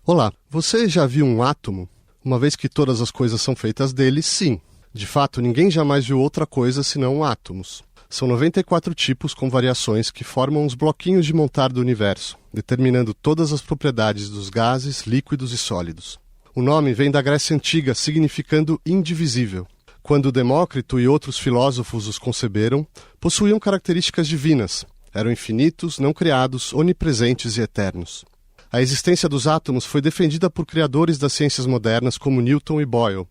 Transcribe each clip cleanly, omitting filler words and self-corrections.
Olá, você já viu um átomo? Uma vez que todas as coisas são feitas dele, sim. De fato, ninguém jamais viu outra coisa senão átomos. São 94 tipos com variações que formam os bloquinhos de montar do universo, determinando todas as propriedades dos gases, líquidos e sólidos. O nome vem da Grécia Antiga, significando indivisível. Quando Demócrito e outros filósofos os conceberam, possuíam características divinas. Eram infinitos, não criados, onipresentes e eternos. A existência dos átomos foi defendida por criadores das ciências modernas como Newton e Boyle,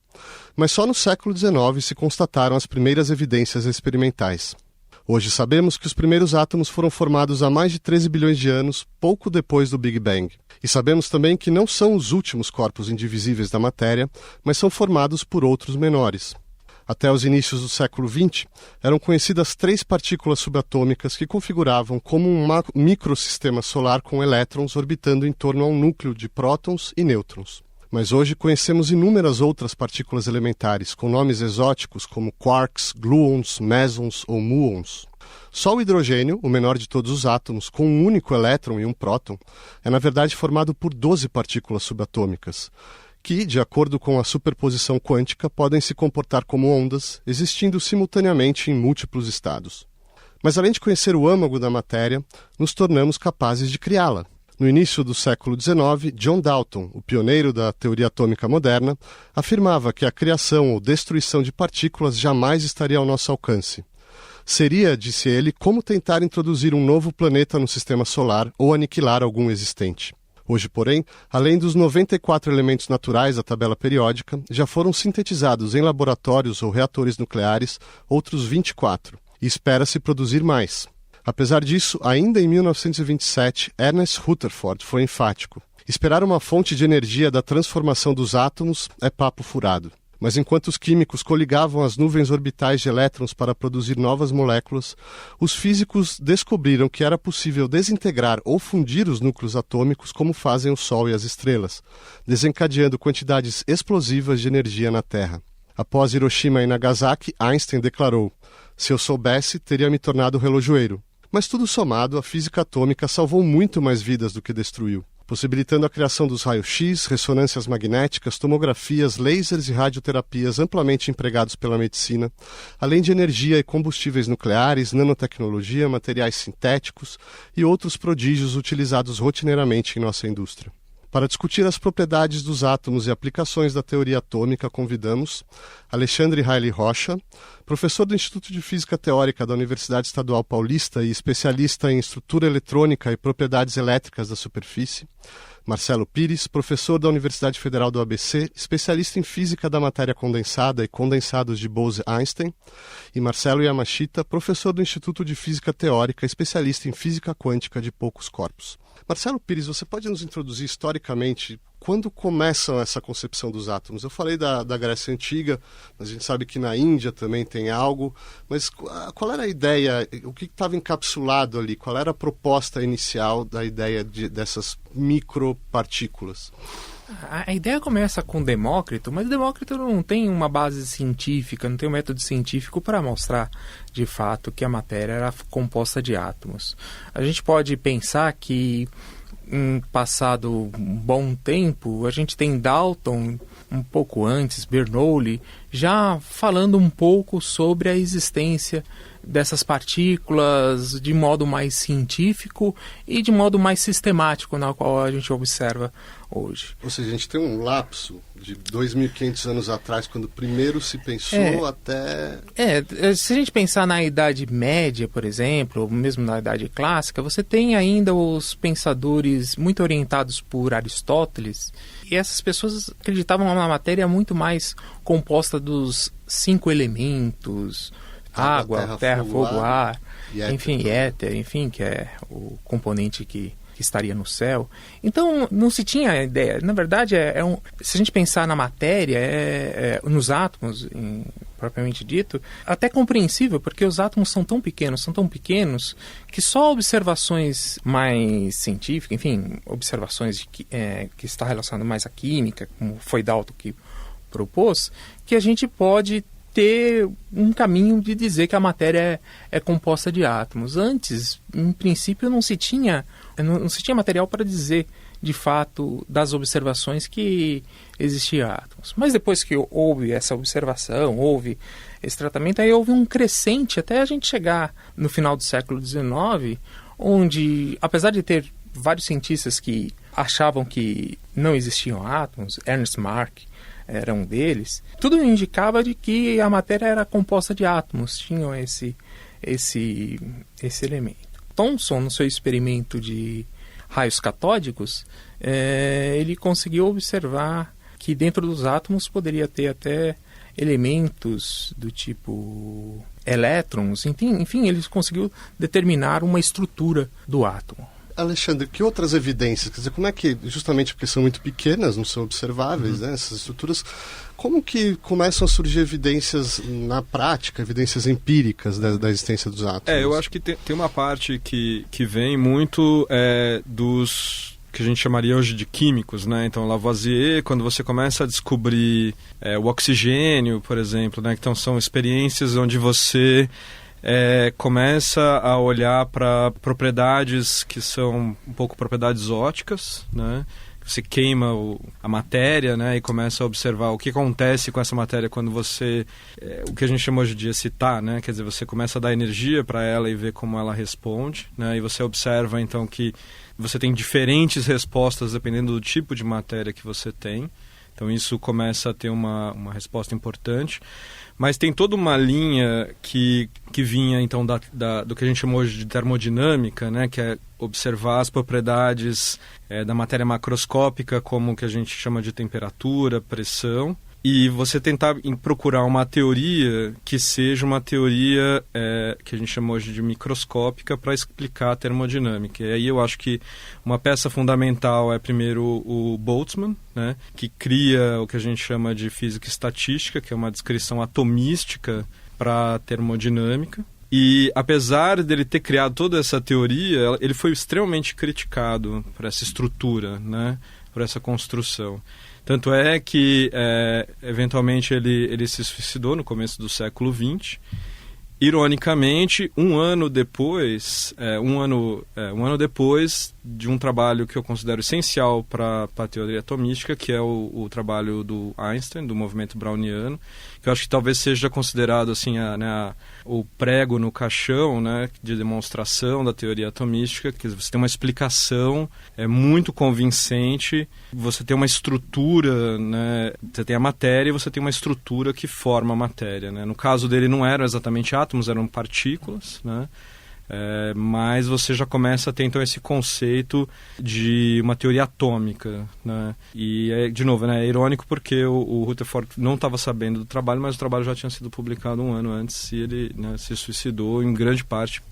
mas só no século XIX se constataram as primeiras evidências experimentais. Hoje sabemos que os primeiros átomos foram formados há mais de 13 bilhões de anos, pouco depois do Big Bang. E sabemos também que não são os últimos corpos indivisíveis da matéria, mas são formados por outros menores. Até os inícios do século XX, eram conhecidas 3 partículas subatômicas que configuravam como um microsistema solar com elétrons orbitando em torno a um núcleo de prótons e nêutrons. Mas hoje conhecemos inúmeras outras partículas elementares, com nomes exóticos como quarks, gluons, mesons ou muons. Só o hidrogênio, o menor de todos os átomos, com um único elétron e um próton, é na verdade formado por 12 partículas subatômicas, que, de acordo com a superposição quântica, podem se comportar como ondas, existindo simultaneamente em múltiplos estados. Mas além de conhecer o âmago da matéria, nos tornamos capazes de criá-la. No início do século XIX, John Dalton, o pioneiro da teoria atômica moderna, afirmava que a criação ou destruição de partículas jamais estaria ao nosso alcance. Seria, disse ele, como tentar introduzir um novo planeta no sistema solar ou aniquilar algum existente. Hoje, porém, além dos 94 elementos naturais da tabela periódica, já foram sintetizados em laboratórios ou reatores nucleares outros 24, e espera-se produzir mais. Apesar disso, ainda em 1927, Ernest Rutherford foi enfático. Esperar uma fonte de energia da transformação dos átomos é papo furado. Mas enquanto os químicos coligavam as nuvens orbitais de elétrons para produzir novas moléculas, os físicos descobriram que era possível desintegrar ou fundir os núcleos atômicos como fazem o Sol e as estrelas, desencadeando quantidades explosivas de energia na Terra. Após Hiroshima e Nagasaki, Einstein declarou: "Se eu soubesse, teria me tornado relojoeiro." Mas tudo somado, a física atômica salvou muito mais vidas do que destruiu, possibilitando a criação dos raios-x, ressonâncias magnéticas, tomografias, lasers e radioterapias amplamente empregados pela medicina, além de energia e combustíveis nucleares, nanotecnologia, materiais sintéticos e outros prodígios utilizados rotineiramente em nossa indústria. Para discutir as propriedades dos átomos e aplicações da teoria atômica, convidamos Alexandre Haile Rocha, professor do Instituto de Física Teórica da Universidade Estadual Paulista e especialista em estrutura eletrônica e propriedades elétricas da superfície, Marcelo Pires, professor da Universidade Federal do ABC, especialista em física da matéria condensada e condensados de Bose-Einstein, e Marcelo Yamashita, professor do Instituto de Física Teórica, especialista em física quântica de poucos corpos. Marcelo Pires, você pode nos introduzir historicamente quando começa essa concepção dos átomos? Eu falei da Grécia Antiga, mas a gente sabe que na Índia também tem algo, mas qual era a ideia, o que estava encapsulado ali, qual era a proposta inicial da ideia dessas micropartículas? A ideia começa com Demócrito, mas Demócrito não tem uma base científica, não tem um método científico para mostrar de fato que a matéria era composta de átomos. A gente pode pensar que, passado um bom tempo, a gente tem Dalton, um pouco antes, Bernoulli, já falando um pouco sobre a existência dessas partículas de modo mais científico e de modo mais sistemático, na qual a gente observa hoje. Ou seja, a gente tem um lapso de 2.500 anos atrás, quando primeiro se pensou até... Se a gente pensar na Idade Média, por exemplo, ou mesmo na Idade Clássica, você tem ainda os pensadores muito orientados por Aristóteles, e essas pessoas acreditavam numa matéria muito mais composta dos 5 elementos: água, terra, fogo, ar, enfim, éter, enfim, que é o componente que estaria no céu. Então, não se tinha ideia. Na verdade, se a gente pensar na matéria, nos átomos, propriamente dito, até compreensível, porque os átomos são tão pequenos, que só observações mais científicas, enfim, observações que está relacionado mais à química, como foi Dalton que propôs, que a gente pode ter um caminho de dizer que a matéria é composta de átomos. Antes, em princípio, não se tinha material para dizer de fato, das observações que existiam átomos. Mas depois que houve essa observação, houve esse tratamento, aí houve um crescente até a gente chegar no final do século XIX, onde, apesar de ter vários cientistas que achavam que não existiam átomos, Ernst Mach era um deles, tudo indicava de que a matéria era composta de átomos, tinham esse elemento. Thomson, no seu experimento de raios catódicos, ele conseguiu observar que dentro dos átomos poderia ter até elementos do tipo elétrons, enfim, ele conseguiu determinar uma estrutura do átomo. Alexandre, que outras evidências? Quer dizer, como é que, justamente porque são muito pequenas, não são observáveis, né, essas estruturas, como que começam a surgir evidências na prática, evidências empíricas da existência dos átomos? Eu acho que tem uma parte que vem muito dos que a gente chamaria hoje de químicos, né? Então, Lavoisier, quando você começa a descobrir o oxigênio, por exemplo, né? Então, são experiências onde você começa a olhar para propriedades que são um pouco propriedades óticas, né? Você queima a matéria, né? E começa a observar o que acontece com essa matéria quando você, o que a gente chama hoje de excitar, né? Quer dizer, você começa a dar energia para ela e ver como ela responde, né? E você observa, então, que você tem diferentes respostas dependendo do tipo de matéria que você tem. Então, isso começa a ter uma resposta importante. Mas tem toda uma linha que vinha, então, do que a gente chama hoje de termodinâmica, né? Que é observar as propriedades da matéria macroscópica, como o que a gente chama de temperatura, pressão, e você tentar procurar uma teoria que seja uma teoria que a gente chama hoje de microscópica para explicar a termodinâmica. E aí eu acho que uma peça fundamental é primeiro o Boltzmann, né, que cria o que a gente chama de física estatística, que é uma descrição atomística para a termodinâmica. E apesar dele ter criado toda essa teoria, ele foi extremamente criticado por essa estrutura, né, por essa construção. Tanto é que, eventualmente, ele se suicidou no começo do século XX. Ironicamente, um ano depois de um trabalho que eu considero essencial para a teoria atomística, que é o trabalho do Einstein, do movimento browniano, que eu acho que talvez seja considerado assim, o prego no caixão, né, de demonstração da teoria atomística, que você tem uma explicação muito convincente, você tem uma estrutura, né, você tem a matéria e você tem uma estrutura que forma a matéria, né? No caso dele não eram exatamente átomos, eram partículas, né? Mas você já começa a ter então esse conceito de uma teoria atômica, né? E de novo, né, é irônico porque o Rutherford não estava sabendo do trabalho, mas o trabalho já tinha sido publicado um ano antes e ele, né, se suicidou em grande parte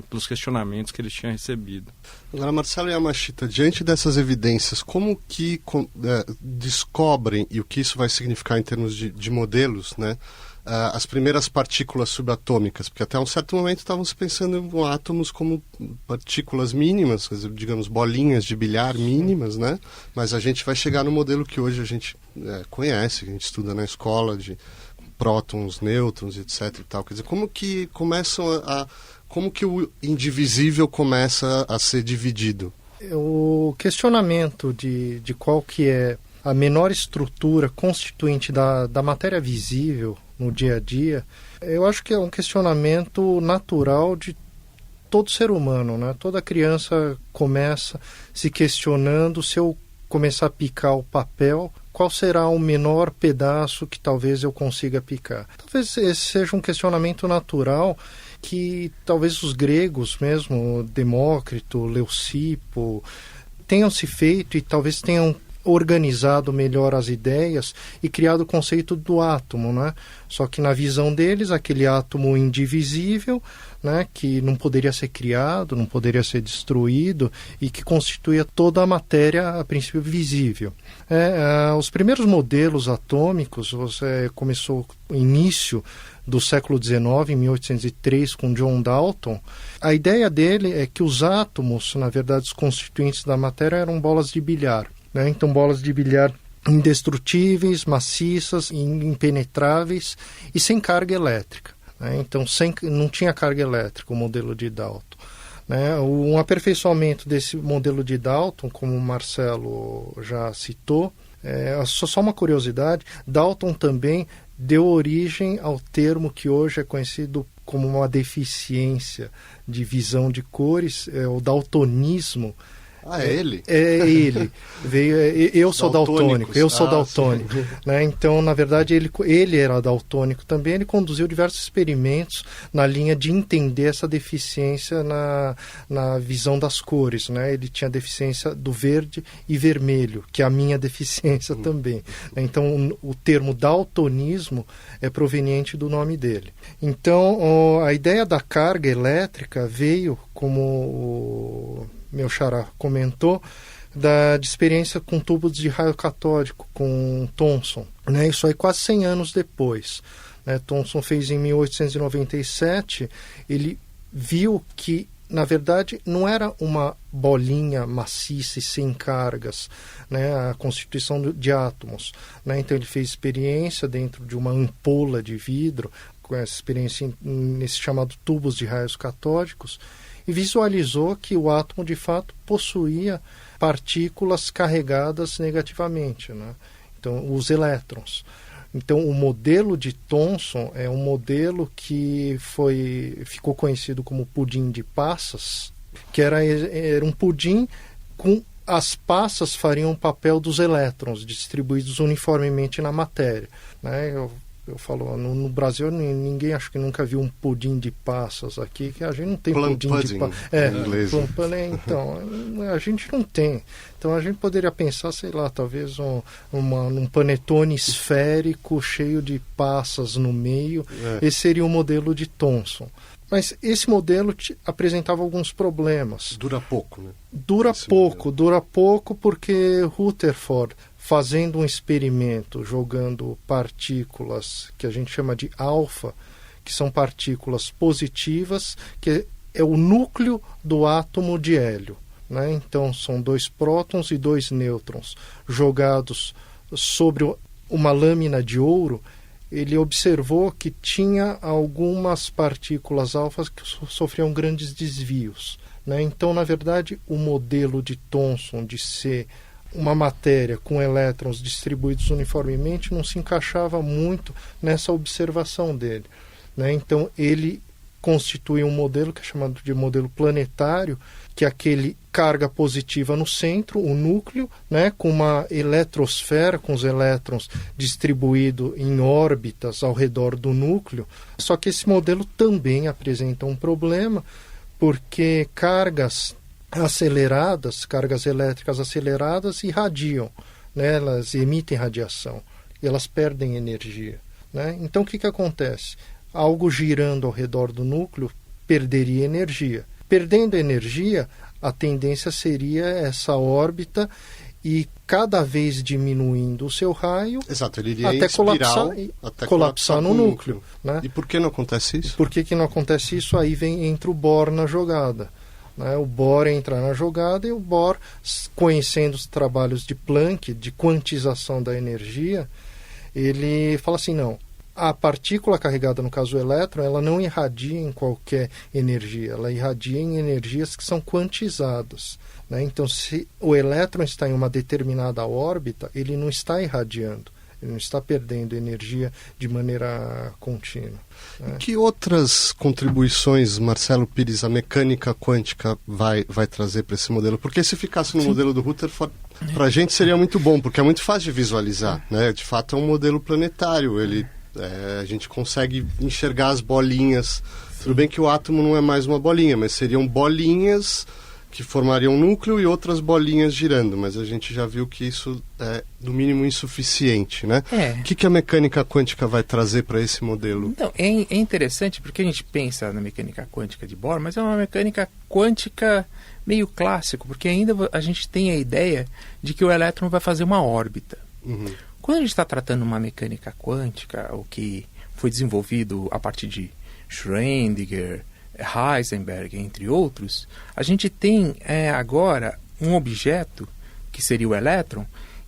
pelos questionamentos que ele tinha recebido. Agora, Marcelo Yamashita, diante dessas evidências, como que descobrem e o que isso vai significar em termos de modelos, né? As primeiras partículas subatômicas, porque até um certo momento estavam se pensando em átomos como partículas mínimas, quer dizer, digamos, bolinhas de bilhar mínimas, né? Mas a gente vai chegar no modelo que hoje a gente conhece, que a gente estuda na escola, de prótons, nêutrons, etc. E tal. Quer dizer, como que como que o indivisível começa a ser dividido? O questionamento de qual que é a menor estrutura constituinte da matéria visível no dia a dia, eu acho que é um questionamento natural de todo ser humano, né? Toda criança começa se questionando: se eu começar a picar o papel, qual será o menor pedaço que talvez eu consiga picar? Talvez esse seja um questionamento natural que talvez os gregos mesmo, Demócrito, Leucipo, tenham se feito e talvez tenham organizado melhor as ideias e criado o conceito do átomo, né? Só que na visão deles, aquele átomo indivisível, né, que não poderia ser criado, não poderia ser destruído e que constituía toda a matéria, a princípio, visível. Os primeiros modelos atômicos, você começou no início do século XIX, em 1803, com John Dalton. A ideia dele é que os átomos, na verdade, os constituintes da matéria, eram bolas de bilhar. Então, bolas de bilhar indestrutíveis, maciças, impenetráveis e sem carga elétrica. Então, não tinha carga elétrica o modelo de Dalton. né? Um aperfeiçoamento desse modelo de Dalton, como o Marcelo já citou, só uma curiosidade, Dalton também deu origem ao termo que hoje é conhecido como uma deficiência de visão de cores, o daltonismo. É ele? É ele. Eu sou daltônico. Né? Então, na verdade, ele era daltônico também. Ele conduziu diversos experimentos na linha de entender essa deficiência na visão das cores. Né? Ele tinha deficiência do verde e vermelho, que é a minha deficiência também. Então, o termo daltonismo é proveniente do nome dele. Então, a ideia da carga elétrica veio, como o meu xará comentou, de experiência com tubos de raio catódico, com Thomson. Né? Isso aí quase 100 anos depois. Né? Thomson fez em 1897, ele viu que, na verdade, não era uma bolinha maciça e sem cargas, né? A constituição de átomos. Né? Então ele fez experiência dentro de uma ampola de vidro, com essa experiência nesse chamado tubos de raios catódicos, e visualizou que o átomo, de fato, possuía partículas carregadas negativamente, né? Então, os elétrons. Então, o modelo de Thomson é um modelo que ficou conhecido como pudim de passas, que era um pudim com as passas fariam o papel dos elétrons distribuídos uniformemente na matéria, né? Eu falo, no Brasil ninguém acho que nunca viu um pudim de passas aqui, que a gente não tem pudim de passas. Então, a gente não tem. Então a gente poderia pensar, sei lá, talvez num panetone esférico cheio de passas no meio. Esse seria o modelo de Thomson. Mas esse modelo apresentava alguns problemas. Dura pouco, né? Dura pouco porque Rutherford, fazendo um experimento, jogando partículas que a gente chama de alfa, que são partículas positivas, que é o núcleo do átomo de hélio. Né? Então, são 2 prótons e 2 nêutrons jogados sobre uma lâmina de ouro. Ele observou que tinha algumas partículas alfas que sofriam grandes desvios. Né? Então, na verdade, o modelo de Thomson de ser uma matéria com elétrons distribuídos uniformemente não se encaixava muito nessa observação dele. Né? Então, ele constitui um modelo que é chamado de modelo planetário, que é aquele carga positiva no centro, o núcleo, né, com uma eletrosfera, com os elétrons distribuídos em órbitas ao redor do núcleo. Só que esse modelo também apresenta um problema, porque cargas elétricas aceleradas irradiam, né, elas emitem radiação e elas perdem energia. Né? Então, o que acontece? Algo girando ao redor do núcleo perderia energia. Perdendo energia, a tendência seria essa órbita e cada vez diminuindo o seu raio. Exato, ele iria até colapsar no núcleo. Né? E por que não acontece isso? Por que não acontece isso? Aí entra o Bohr na jogada. Né? O Bohr entra na jogada e o Bohr, conhecendo os trabalhos de Planck, de quantização da energia, ele fala assim, não, a partícula carregada, no caso o elétron, ela não irradia em qualquer energia, ela irradia em energias que são quantizadas. Né? Então, se o elétron está em uma determinada órbita, ele não está irradiando, ele não está perdendo energia de maneira contínua. Né? Que outras contribuições, Marcelo Pires, a mecânica quântica vai trazer para esse modelo? Porque se ficasse no modelo do Rutherford, para a gente seria muito bom, porque é muito fácil de visualizar. Né? De fato, é um modelo planetário, a gente consegue enxergar as bolinhas. Tudo bem que o átomo não é mais uma bolinha, mas seriam bolinhas que formariam um núcleo e outras bolinhas girando, mas a gente já viu que isso é, no mínimo, insuficiente, né? O que a mecânica quântica vai trazer para esse modelo? Então, é interessante porque a gente pensa na mecânica quântica de Bohr, mas é uma mecânica quântica meio clássico, porque ainda a gente tem a ideia de que o elétron vai fazer uma órbita. Uhum. Quando a gente está tratando uma mecânica quântica, o que foi desenvolvido a partir de Schrödinger, Heisenberg, entre outros, a gente tem agora um objeto, que seria o elétron,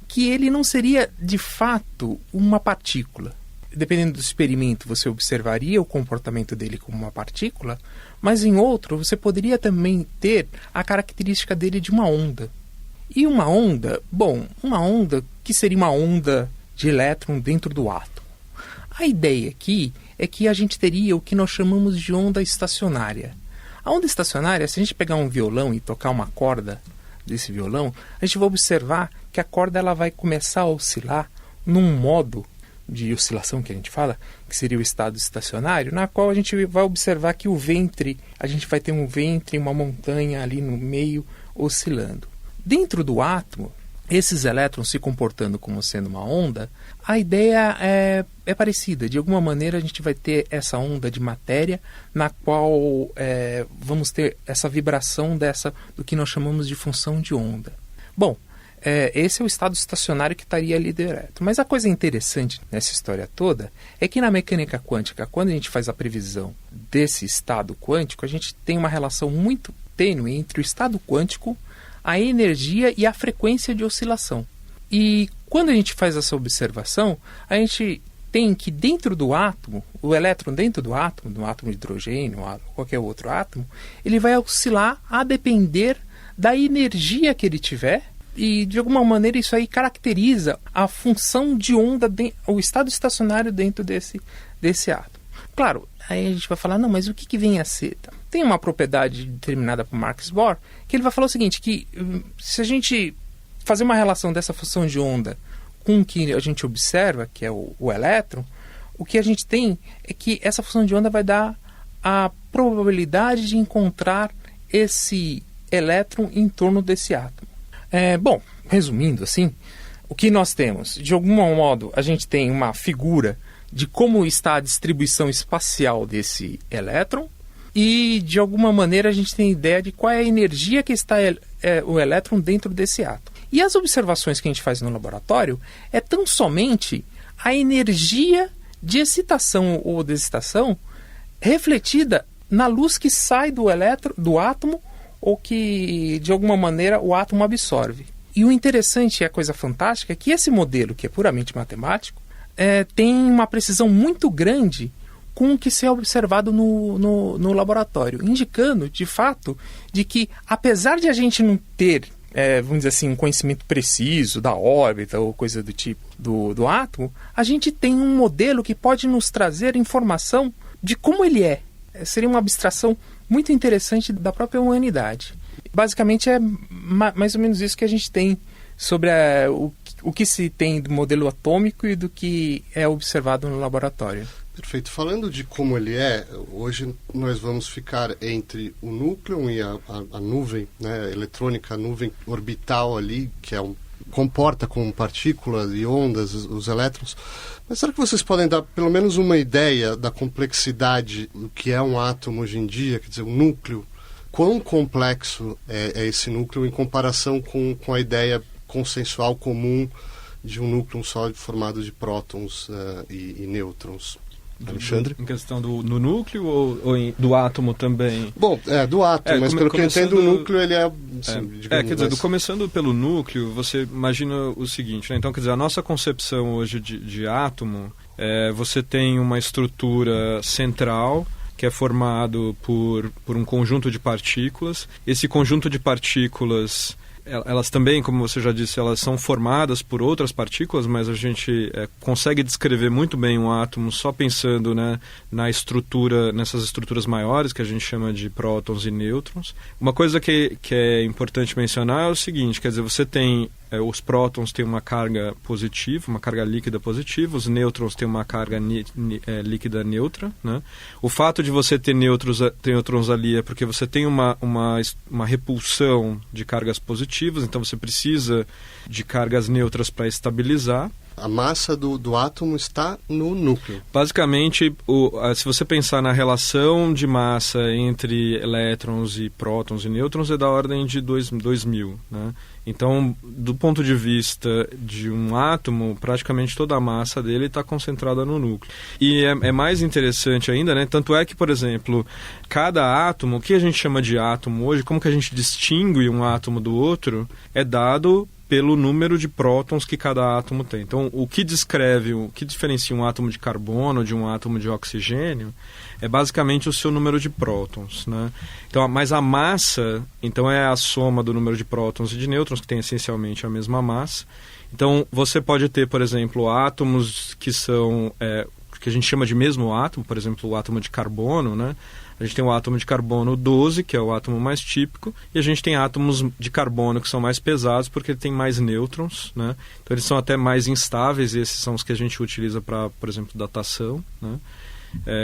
que ele não seria de fato uma partícula. dependendo do experimento, você observaria o comportamento dele como uma partícula, mas em outro, você poderia também ter a característica dele de uma onda. E uma onda, que seria uma onda de elétron dentro do átomo. A ideia aqui é que a gente teria o que nós chamamos de onda estacionária. A onda estacionária, se a gente pegar um violão e tocar uma corda desse violão, a gente vai observar que a corda ela vai começar a oscilar num modo de oscilação que a gente fala, que seria o estado estacionário, na qual a gente vai observar que a gente vai ter um ventre, uma montanha ali no meio oscilando. Dentro do átomo, esses elétrons se comportando como sendo uma onda, a ideia é parecida. De alguma maneira a gente vai ter essa onda de matéria na qual vamos ter essa vibração do que nós chamamos de função de onda. Bom, esse é o estado estacionário que estaria ali direto. Mas a coisa interessante nessa história toda é que na mecânica quântica, quando a gente faz a previsão desse estado quântico, a gente tem uma relação muito tênue entre o estado quântico, a energia e a frequência de oscilação. E quando a gente faz essa observação, a gente tem que dentro do átomo, o elétron dentro do átomo de hidrogênio, ou qualquer outro átomo, ele vai oscilar a depender da energia que ele tiver, e de alguma maneira isso aí caracteriza a função de onda, o estado estacionário dentro desse átomo. Claro, aí a gente vai falar, não, mas o que vem a ser? Tem uma propriedade determinada por Max Bohr, que ele vai falar o seguinte, que se a gente fazer uma relação dessa função de onda com o que a gente observa, que é o elétron, o que a gente tem é que essa função de onda vai dar a probabilidade de encontrar esse elétron em torno desse átomo. Bom, resumindo assim, o que nós temos? De algum modo, a gente tem uma figura de como está a distribuição espacial desse elétron e, de alguma maneira, a gente tem ideia de qual é a energia que está o elétron dentro desse átomo. E as observações que a gente faz no laboratório é tão somente a energia de excitação ou desexcitação refletida na luz que sai do átomo ou que, de alguma maneira, o átomo absorve. E o interessante e a coisa fantástica é que esse modelo, que é puramente matemático, tem uma precisão muito grande com o que se é observado no laboratório, indicando, de fato, de que, apesar de a gente não ter, vamos dizer assim, um conhecimento preciso da órbita ou coisa do tipo do átomo, a gente tem um modelo que pode nos trazer informação de como ele é. Seria uma abstração muito interessante da própria humanidade. Basicamente é mais ou menos isso que a gente tem sobre o que se tem do modelo atômico e do que é observado no laboratório. Perfeito. Falando de como ele é, hoje nós vamos ficar entre o núcleo e a nuvem, né, eletrônica, a nuvem orbital ali, que comporta como partículas e ondas os elétrons. Mas será que vocês podem dar pelo menos uma ideia da complexidade do que é um átomo hoje em dia, quer dizer, um núcleo? Quão complexo é esse núcleo em comparação com a ideia consensual comum de um núcleo sólido formado de prótons e nêutrons? Alexandre? Em questão do núcleo ou do átomo também? Bom, do átomo, mas pelo que eu entendo, o núcleo ele é... quer dizer, começando pelo núcleo, você imagina o seguinte, né? Então, quer dizer, a nossa concepção hoje de átomo, você tem uma estrutura central que é formado por um conjunto de partículas. Esse conjunto de partículas, elas também, como você já disse, elas são formadas por outras partículas, mas a gente consegue descrever muito bem um átomo só pensando, né, nessas estruturas maiores, que a gente chama de prótons e nêutrons. Uma coisa que é importante mencionar é o seguinte, quer dizer, você tem os prótons têm uma carga positiva, uma carga líquida positiva, os nêutrons têm uma carga líquida neutra, né? O fato de você ter nêutrons ali é porque você tem uma repulsão de cargas positivas, então você precisa de cargas neutras para estabilizar. A massa do átomo está no núcleo. Basicamente, se você pensar na relação de massa entre elétrons e prótons e nêutrons, é da ordem de 2000, né? Então, do ponto de vista de um átomo, praticamente toda a massa dele está concentrada no núcleo. E é mais interessante ainda, né? Tanto é que, por exemplo, cada átomo, o que a gente chama de átomo hoje, como que a gente distingue um átomo do outro, é dado pelo número de prótons que cada átomo tem. Então, o que diferencia um átomo de carbono de um átomo de oxigênio é basicamente o seu número de prótons, né? Então, mas a massa, então, é a soma do número de prótons e de nêutrons, que tem essencialmente a mesma massa. Então, você pode ter, por exemplo, átomos que são, que a gente chama de mesmo átomo, por exemplo, o átomo de carbono, né? A gente tem o átomo de carbono 12, que é o átomo mais típico, e a gente tem átomos de carbono que são mais pesados porque ele tem mais nêutrons, né? Então eles são até mais instáveis, e esses são os que a gente utiliza para, por exemplo, datação, né?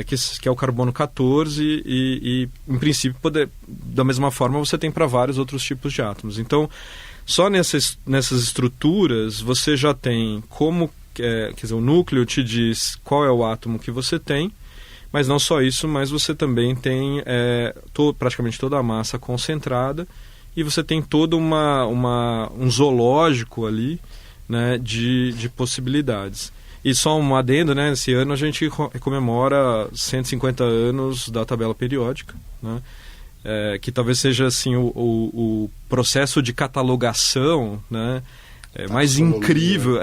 Que é o carbono 14 e em princípio, da mesma forma, você tem para vários outros tipos de átomos. Então, só nessas estruturas você já tem quer dizer, o núcleo te diz qual é o átomo que você tem, mas não só isso, mas você também tem praticamente toda a massa concentrada, e você tem todo um zoológico ali, né, de possibilidades. E só um adendo, né, esse ano a gente comemora 150 anos da tabela periódica, né, que talvez seja assim, o processo de catalogação, né, mais incrível,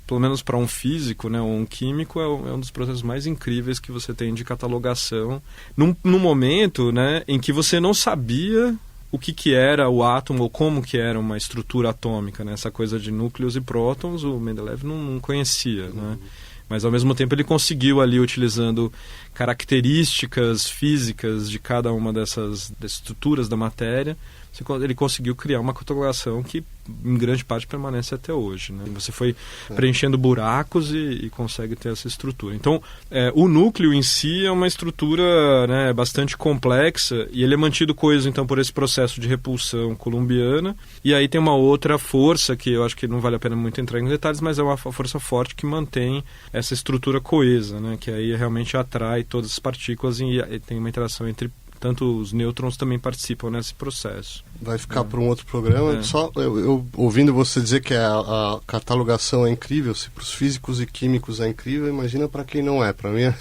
pelo menos para um físico, né, ou um químico, é um dos processos mais incríveis que você tem de catalogação, num momento, né, em que você não sabia o que era o átomo ou como que era uma estrutura atômica, né? Essa coisa de núcleos e prótons, o Mendeleev não conhecia, né? Mas ao mesmo tempo ele conseguiu ali, utilizando características físicas de cada uma dessas estruturas da matéria, ele conseguiu criar uma catalogação que em grande parte permanece até hoje, né? Você foi preenchendo buracos e consegue ter essa estrutura. Então, o núcleo em si é uma estrutura, né, bastante complexa, e ele é mantido coeso então por esse processo de repulsão coulombiana. E aí tem uma outra força que eu acho que não vale a pena muito entrar em detalhes, mas é uma força forte que mantém essa estrutura coesa, né, que aí realmente atrai todas as partículas e tem uma interação entre tanto os nêutrons também participam nesse processo. Vai ficar para um outro programa. Só eu ouvindo você dizer que a catalogação é incrível, se para os físicos e químicos é incrível, imagina para quem não é. Para mim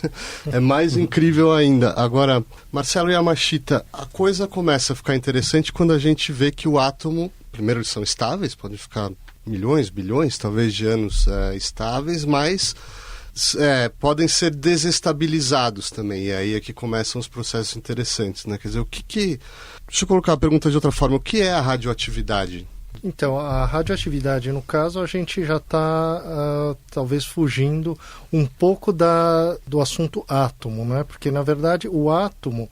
é mais incrível ainda. Agora, Marcelo Yamashita, a coisa começa a ficar interessante quando a gente vê que o átomo, primeiro eles são estáveis, podem ficar milhões, bilhões, talvez de anos estáveis, mas podem ser desestabilizados também, e aí é que começam os processos interessantes, né? Quer dizer, deixa eu colocar a pergunta de outra forma, o que é a radioatividade? Então, a radioatividade, no caso, a gente já está talvez fugindo um pouco do assunto átomo, né? Porque, na verdade, o átomo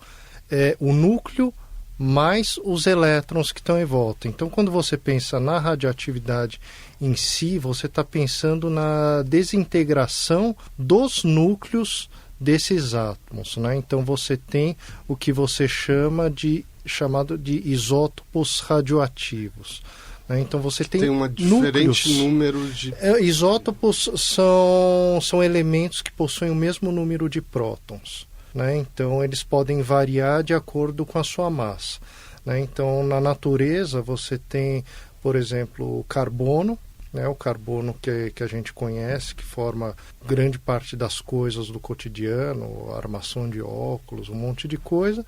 é o núcleo mais os elétrons que estão em volta. Então, quando você pensa na radioatividade em si, você está pensando na desintegração dos núcleos desses átomos, né? Então, você tem o que você chamado de isótopos radioativos. Né? Então, você tem uma diferente número de... Isótopos são elementos que possuem o mesmo número de prótons. Né? Então, eles podem variar de acordo com a sua massa. Né? Então, na natureza, você tem, por exemplo, o carbono, né? O carbono que a gente conhece, que forma grande parte das coisas do cotidiano, armação de óculos, um monte de coisa,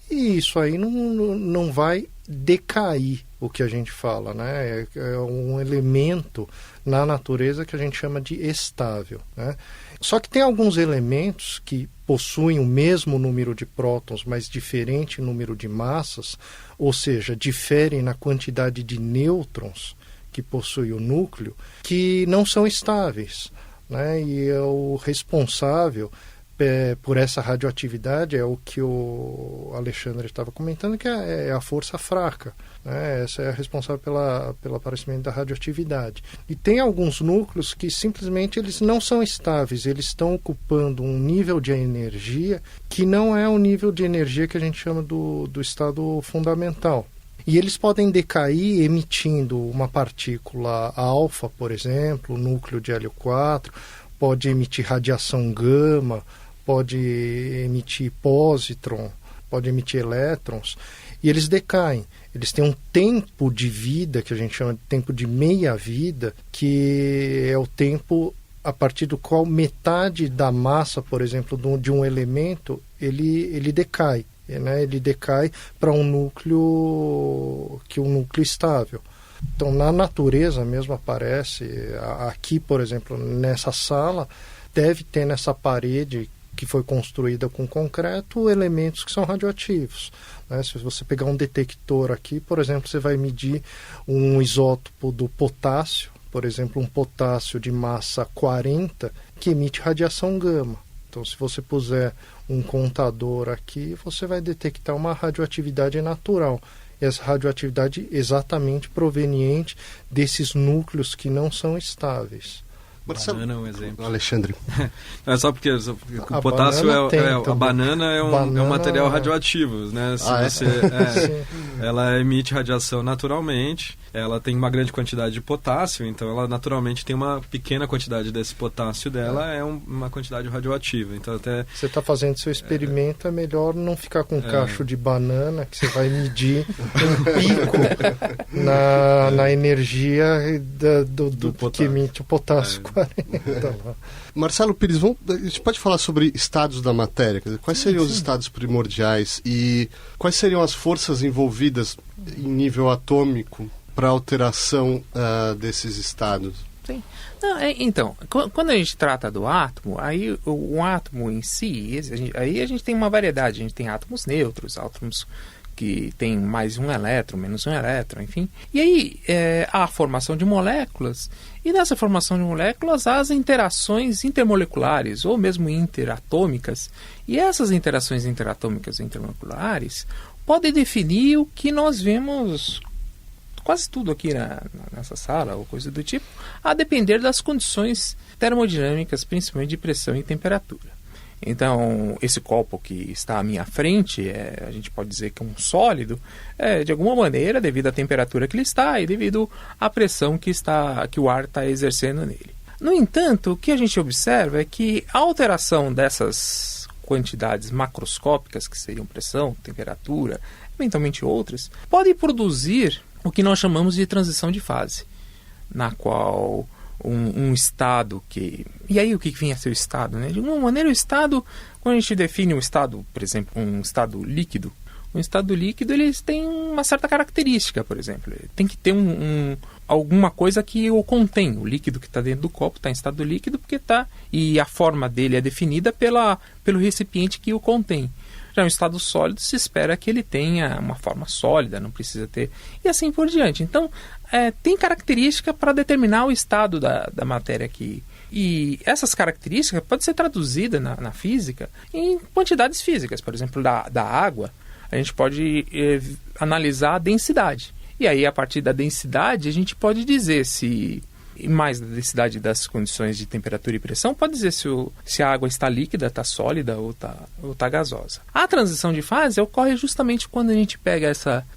e isso aí não vai decair, o que a gente fala, né? É um elemento na natureza que a gente chama de estável, né? Só que tem alguns elementos que possuem o mesmo número de prótons, mas diferente número de massas, ou seja, diferem na quantidade de nêutrons que possui o núcleo, que não são estáveis, né? E é o responsável por essa radioatividade é o que o Alexandre estava comentando, que é a força fraca, né? Essa é a responsável pelo aparecimento da radioatividade. E tem alguns núcleos que simplesmente eles não são estáveis, eles estão ocupando um nível de energia que não é o nível de energia que a gente chama do estado fundamental. E eles podem decair emitindo uma partícula alfa, por exemplo, núcleo de hélio 4, pode emitir radiação gama, pode emitir pósitron, pode emitir elétrons, e eles decaem. Eles têm um tempo de vida, que a gente chama de tempo de meia-vida, que é o tempo a partir do qual metade da massa, por exemplo, de um elemento, ele decai. Né? Ele decai para um núcleo estável. Então, na natureza mesmo aparece, aqui, por exemplo, nessa sala, deve ter nessa parede que foi construída com concreto elementos que são radioativos. Né? Se você pegar um detector aqui, por exemplo, você vai medir um isótopo do potássio, por exemplo, um potássio de massa 40, que emite radiação gama. Então, se você puser um contador aqui, você vai detectar uma radioatividade natural. E essa radioatividade exatamente proveniente desses núcleos que não são estáveis. Marcelo, banana é um exemplo. Alexandre. É só porque o potássio a banana é um material radioativo, né? Ela emite radiação naturalmente, ela tem uma grande quantidade de potássio, então ela naturalmente tem uma pequena quantidade desse potássio dela, é uma quantidade radioativa. Então até você está fazendo seu experimento, é melhor não ficar com um cacho de banana, que você vai medir um pico na energia do que emite o potássio 40. Marcelo Pires, a gente pode falar sobre estados da matéria? Quer dizer, quais seriam os estados primordiais e quais seriam as forças envolvidas em nível atômico para a alteração desses estados? Sim. Não, então, quando a gente trata do átomo, aí o átomo em si, aí a gente tem uma variedade. A gente tem átomos neutros, átomos que tem mais um elétron, menos um elétron, enfim. E aí há a formação de moléculas, e nessa formação de moléculas há as interações intermoleculares, ou mesmo interatômicas. E essas interações interatômicas e intermoleculares podem definir o que nós vemos quase tudo aqui nessa sala, ou coisa do tipo, a depender das condições termodinâmicas, principalmente de pressão e temperatura. Então, esse copo que está à minha frente, a gente pode dizer que é um sólido, de alguma maneira, devido à temperatura que ele está e devido à pressão que o ar está exercendo nele. No entanto, o que a gente observa é que a alteração dessas quantidades macroscópicas, que seriam pressão, temperatura, eventualmente outras, pode produzir o que nós chamamos de transição de fase, na qual um estado que... E aí o que vem a ser o estado? Né? De alguma maneira o estado, quando a gente define um estado, por exemplo, um estado líquido, ele tem uma certa característica, por exemplo. Ele tem que ter alguma coisa que o contém. O líquido que está dentro do copo está em estado líquido porque está... E a forma dele é definida pelo recipiente que o contém. Já um estado sólido se espera que ele tenha uma forma sólida, não precisa ter... E assim por diante. Então, tem característica para determinar o estado da matéria aqui. E essas características podem ser traduzidas na física em quantidades físicas. Por exemplo, da água, a gente pode analisar a densidade. E aí, a partir da densidade, a gente pode dizer se... mais da densidade das condições de temperatura e pressão, pode dizer se a água está líquida, está sólida ou está gasosa. A transição de fase ocorre justamente quando a gente pega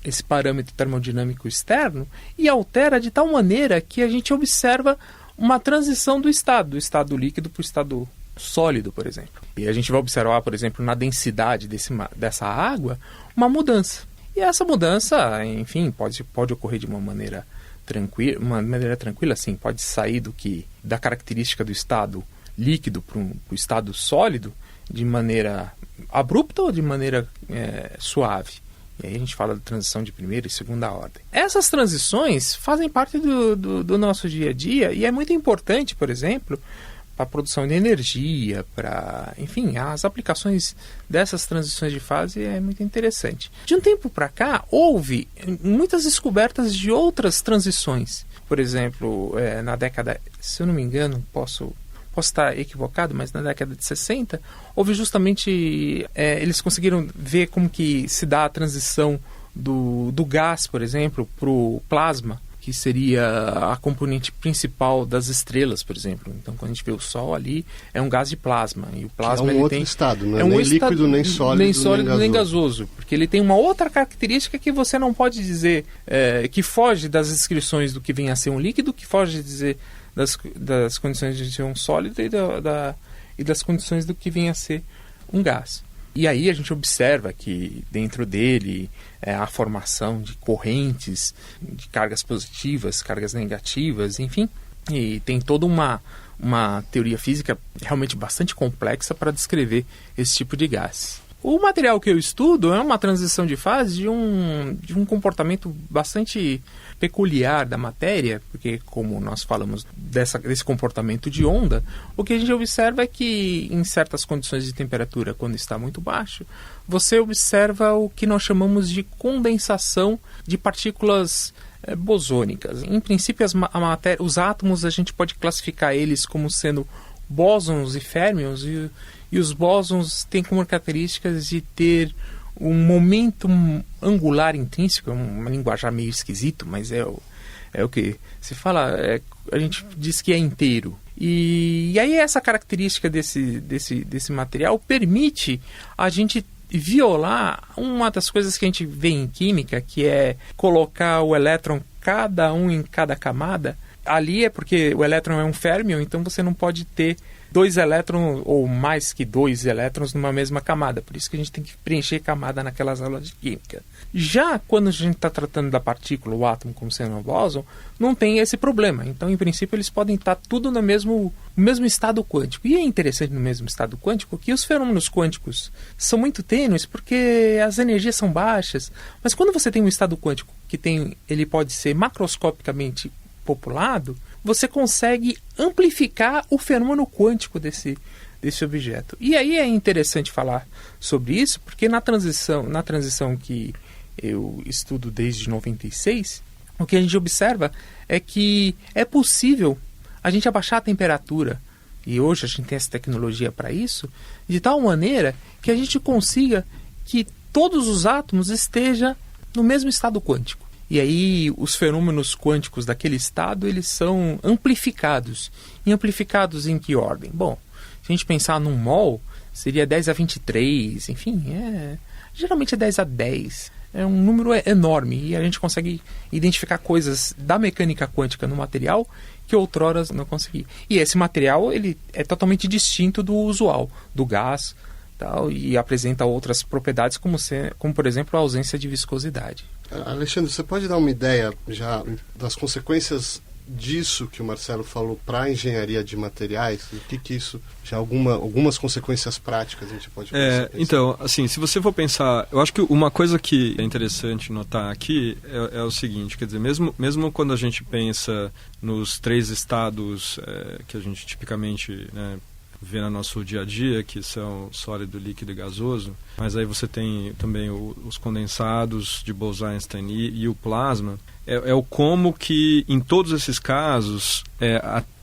esse parâmetro termodinâmico externo e altera de tal maneira que a gente observa uma transição do estado líquido para o estado sólido, por exemplo. E a gente vai observar, por exemplo, na densidade dessa água, uma mudança. E essa mudança, enfim, pode ocorrer de uma maneira tranquila, sim, pode sair da característica do estado líquido para o estado sólido de maneira abrupta ou de maneira suave. E aí a gente fala de transição de primeira e segunda ordem. Essas transições fazem parte do nosso dia a dia e é muito importante, por exemplo, para a produção de energia, enfim, as aplicações dessas transições de fase é muito interessante. De um tempo para cá, houve muitas descobertas de outras transições. Por exemplo, na década, se eu não me engano, posso estar equivocado, mas na década de 60, houve justamente, eles conseguiram ver como que se dá a transição do gás, por exemplo, para o plasma, que seria a componente principal das estrelas, por exemplo. Então, quando a gente vê o Sol ali, é um gás de plasma. E o plasma é um outro estado, não é nem líquido, nem sólido, nem gasoso. Porque ele tem uma outra característica que você não pode dizer, que foge das descrições do que vem a ser um líquido, que foge de dizer das condições de ser um sólido e das condições do que vem a ser um gás. E aí a gente observa que dentro dele a formação de correntes, de cargas positivas, cargas negativas, enfim. E tem toda uma teoria física realmente bastante complexa para descrever esse tipo de gás. O material que eu estudo é uma transição de fase de um comportamento bastante peculiar da matéria, porque como nós falamos desse comportamento de onda, o que a gente observa é que em certas condições de temperatura, quando está muito baixo, você observa o que nós chamamos de condensação de partículas bosônicas. Em princípio, os átomos a gente pode classificar eles como sendo bósons e férmions, e os bósons têm como características de ter um momento angular intrínseco, é um linguajar meio esquisito, mas é o que se fala, a gente diz que é inteiro. E aí essa característica desse material permite a gente violar uma das coisas que a gente vê em química, que é colocar o elétron cada um em cada camada. Ali é porque o elétron é um férmion, então você não pode ter 2 elétrons ou mais que 2 elétrons numa mesma camada. Por isso que a gente tem que preencher camada naquelas aulas de química. Já quando a gente está tratando da partícula, o átomo como sendo um bóson, não tem esse problema. Então, em princípio, eles podem estar tudo no mesmo estado quântico. E é interessante no mesmo estado quântico que os fenômenos quânticos são muito tênues porque as energias são baixas. Mas quando você tem um estado quântico ele pode ser macroscopicamente populado, você consegue amplificar o fenômeno quântico desse objeto. E aí é interessante falar sobre isso, porque na transição que eu estudo desde 96, o que a gente observa é que é possível a gente abaixar a temperatura, e hoje a gente tem essa tecnologia para isso, de tal maneira que a gente consiga que todos os átomos estejam no mesmo estado quântico. E aí os fenômenos quânticos daquele estado, eles são amplificados. E amplificados em que ordem? Bom, se a gente pensar num mol, seria 10 a 23, enfim, geralmente é 10 a 10. É um número enorme e a gente consegue identificar coisas da mecânica quântica no material que outrora não conseguia. E esse material ele é totalmente distinto do usual, do gás, tal, e apresenta outras propriedades como por exemplo a ausência de viscosidade. Alexandre, você pode dar uma ideia já das consequências disso que o Marcelo falou para a engenharia de materiais? O que isso, já algumas consequências práticas a gente pode pensar? Então, assim, se você for pensar, eu acho que uma coisa que é interessante notar aqui é o seguinte, quer dizer, mesmo quando a gente pensa nos 3 estados que a gente tipicamente, né, vê no nosso dia a dia, que são sólido, líquido e gasoso, mas aí você tem também os condensados de Bose-Einstein e o plasma, é o como que em todos esses casos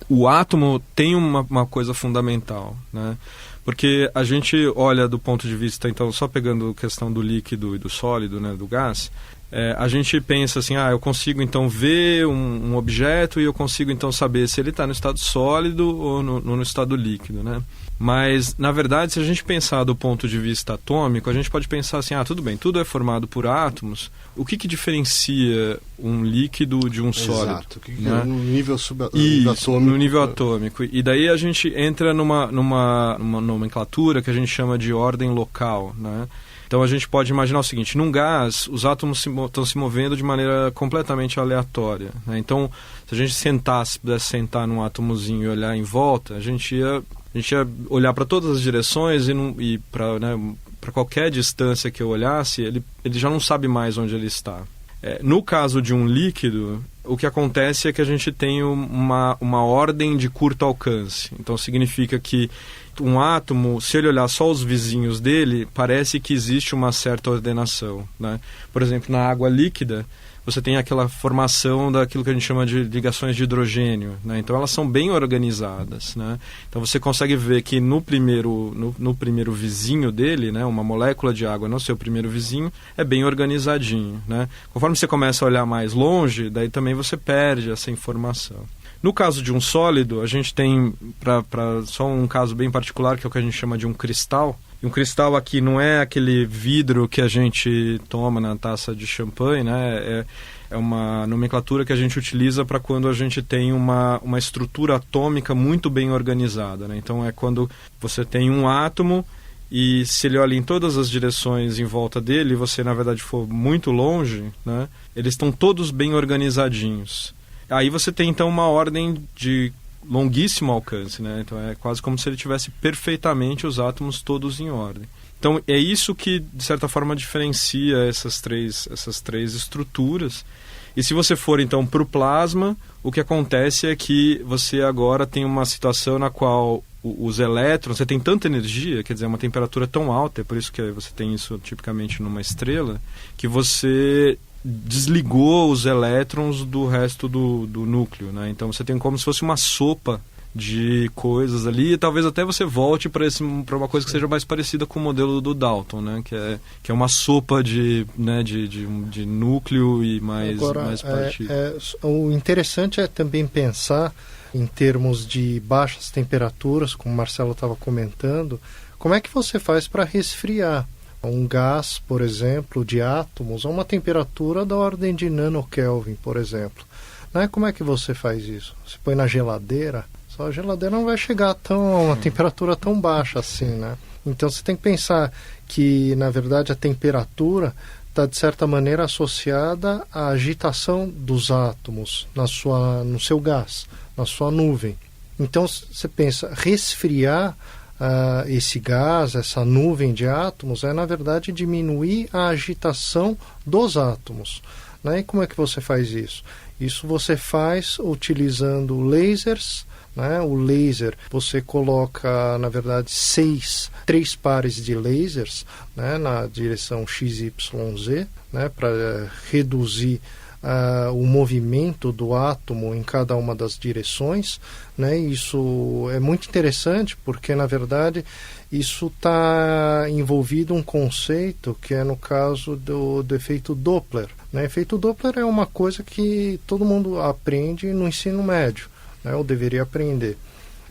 o átomo tem uma coisa fundamental, né? Porque a gente olha do ponto de vista, então, só pegando a questão do líquido e do sólido, né, do gás, a gente pensa assim, eu consigo então ver um objeto e eu consigo então saber se ele está no estado sólido ou no estado líquido, né? Mas, na verdade, se a gente pensar do ponto de vista atômico, a gente pode pensar assim, tudo bem, tudo é formado por átomos, o que diferencia um líquido de um sólido? Exato, né? No nível atômico. No nível atômico. E daí a gente entra numa nomenclatura que a gente chama de ordem local, né? Então a gente pode imaginar o seguinte, num gás, os átomos estão se movendo de maneira completamente aleatória, né? Então, se a gente pudesse sentar num átomozinho e olhar em volta, a gente ia olhar para todas as direções e para qualquer distância que eu olhasse, ele já não sabe mais onde ele está. No caso de um líquido, o que acontece é que a gente tem uma ordem de curto alcance. Então significa que um átomo, se ele olhar só os vizinhos dele, parece que existe uma certa ordenação, né? Por exemplo, na água líquida, você tem aquela formação daquilo que a gente chama de ligações de hidrogênio, né? Então elas são bem organizadas, né? Então você consegue ver que no primeiro vizinho dele, né, uma molécula de água no seu primeiro vizinho, é bem organizadinho, né? Conforme você começa a olhar mais longe, daí também você perde essa informação. No caso de um sólido, a gente tem só um caso bem particular, que é o que a gente chama de um cristal. E um cristal aqui não é aquele vidro que a gente toma na taça de champanhe, né? É uma nomenclatura que a gente utiliza para quando a gente tem uma estrutura atômica muito bem organizada, né? Então é quando você tem um átomo e se ele olha em todas as direções em volta dele, e você na verdade for muito longe, né? Eles estão todos bem organizadinhos. Aí você tem então uma ordem de longuíssimo alcance, né? Então é quase como se ele tivesse perfeitamente os átomos todos em ordem. Então é isso que, de certa forma, diferencia essas três estruturas. E se você for, então, para o plasma, o que acontece é que você agora tem uma situação na qual os elétrons, você tem tanta energia, quer dizer, uma temperatura tão alta, é por isso que você tem isso tipicamente numa estrela, que você desligou os elétrons do resto do núcleo, né? Então você tem como se fosse uma sopa de coisas ali, e talvez até você volte para uma coisa que seja mais parecida com o modelo do Dalton, né? Que é uma sopa de núcleo e mais partículas. O interessante é também pensar em termos de baixas temperaturas, como o Marcelo estava comentando, como é que você faz para resfriar um gás, por exemplo, de átomos a uma temperatura da ordem de nanokelvin, por exemplo. Né? Como é que você faz isso? Você põe na geladeira? Só a geladeira não vai chegar a uma temperatura tão baixa assim, né? Então você tem que pensar que, na verdade, a temperatura está, de certa maneira, associada à agitação dos átomos no seu gás, na sua nuvem. Então você pensa, resfriar esse gás, essa nuvem de átomos, é, na verdade, diminuir a agitação dos átomos. Né? E como é que você faz isso? Isso você faz utilizando lasers. Né? O laser, você coloca, na verdade, 3 pares de lasers, né? Na direção XYZ, né? Para reduzir o movimento do átomo em cada uma das direções. Né? Isso é muito interessante porque, na verdade, isso está envolvido um conceito que é no caso do efeito Doppler. Né? Efeito Doppler é uma coisa que todo mundo aprende no ensino médio, né? Ou deveria aprender.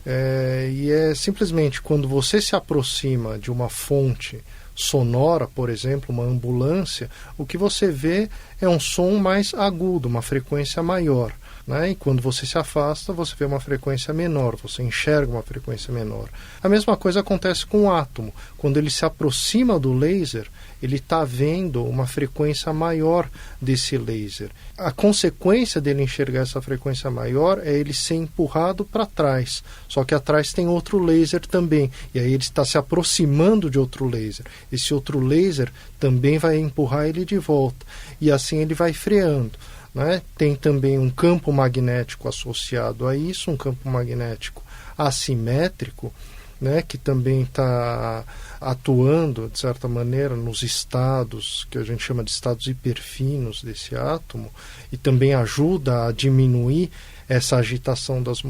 E é simplesmente quando você se aproxima de uma fonte sonora, por exemplo, uma ambulância, o que você vê é um som mais agudo, uma frequência maior. Né? E quando você se afasta, você vê uma frequência menor, você enxerga uma frequência menor. A mesma coisa acontece com o átomo. Quando ele se aproxima do laser, ele está vendo uma frequência maior desse laser. A consequência dele enxergar essa frequência maior é ele ser empurrado para trás. Só que atrás tem outro laser também. E aí ele está se aproximando de outro laser. Esse outro laser também vai empurrar ele de volta. E assim ele vai freando. Né? Tem também um campo magnético associado a isso, um campo magnético assimétrico, né? Que também está atuando, de certa maneira, nos estados que a gente chama de estados hiperfinos desse átomo, e também ajuda a diminuir essa agitação das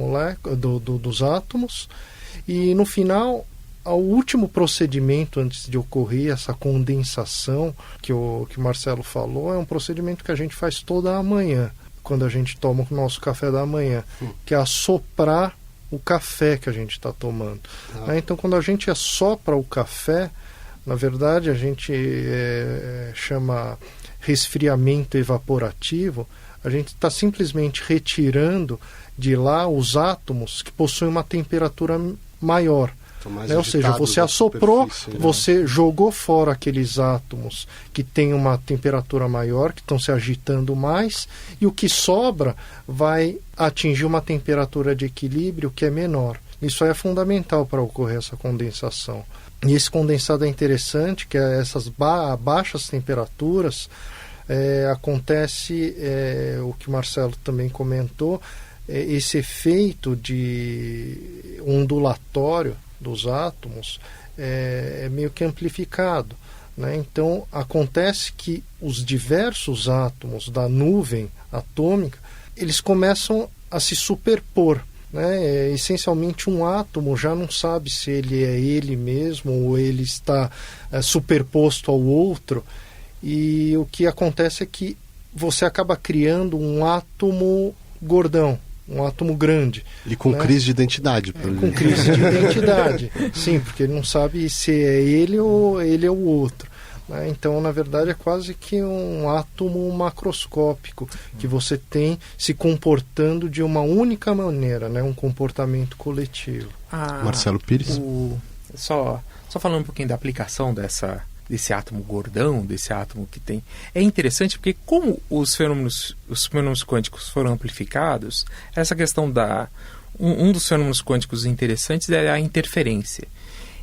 dos átomos. E no final, o último procedimento antes de ocorrer essa condensação que o Marcelo falou é um procedimento que a gente faz toda a manhã, quando a gente toma o nosso café da manhã, que é assoprar o café que a gente está tomando. Então, quando a gente assopra o café, na verdade, a gente chama resfriamento evaporativo, a gente está simplesmente retirando de lá os átomos que possuem uma temperatura maior. Né? Ou seja, você assoprou, você jogou fora aqueles átomos que têm uma temperatura maior, que estão se agitando mais, e o que sobra vai atingir uma temperatura de equilíbrio que é menor. Isso é fundamental para ocorrer essa condensação. E esse condensado é interessante, que essas baixas temperaturas acontece, o que o Marcelo também comentou, esse efeito de ondulatório dos átomos é meio que amplificado. Né? Então, acontece que os diversos átomos da nuvem atômica, eles começam a se superpor. Né? Essencialmente, um átomo já não sabe se ele é ele mesmo ou ele está superposto ao outro. E o que acontece é que você acaba criando um átomo gordão, um átomo grande. E com crise de identidade. Com crise de identidade, sim, porque ele não sabe se é ele ou ele é o outro. Né? Então, na verdade, é quase que um átomo macroscópico que você tem se comportando de uma única maneira, né? Um comportamento coletivo. Marcelo Pires? Só falando um pouquinho da aplicação desse átomo gordão, desse átomo que tem... É interessante porque como os fenômenos quânticos foram amplificados, essa questão um dos fenômenos quânticos interessantes é a interferência.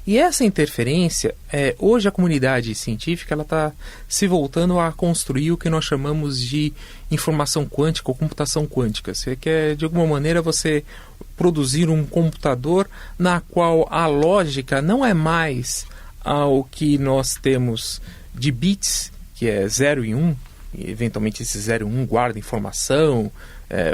E essa interferência, hoje a comunidade científica está se voltando a construir o que nós chamamos de informação quântica ou computação quântica. Você quer, de alguma maneira, você produzir um computador na qual a lógica não é mais o que nós temos de bits, que é 0 e 1, e eventualmente esse 0 e 1 guarda informação,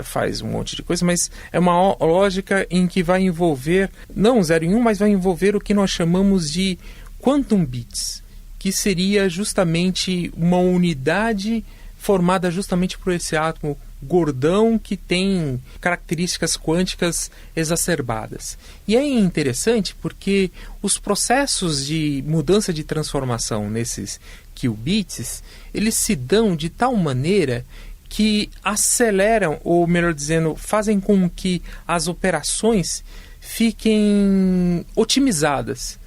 faz um monte de coisa, mas é uma lógica em que vai envolver, não 0 e 1, mas vai envolver o que nós chamamos de quantum bits, que seria justamente uma unidade formada justamente por esse átomo gordão que tem características quânticas exacerbadas. E é interessante porque os processos de mudança de transformação nesses qubits, eles se dão de tal maneira que aceleram, ou melhor dizendo, fazem com que as operações fiquem otimizadas,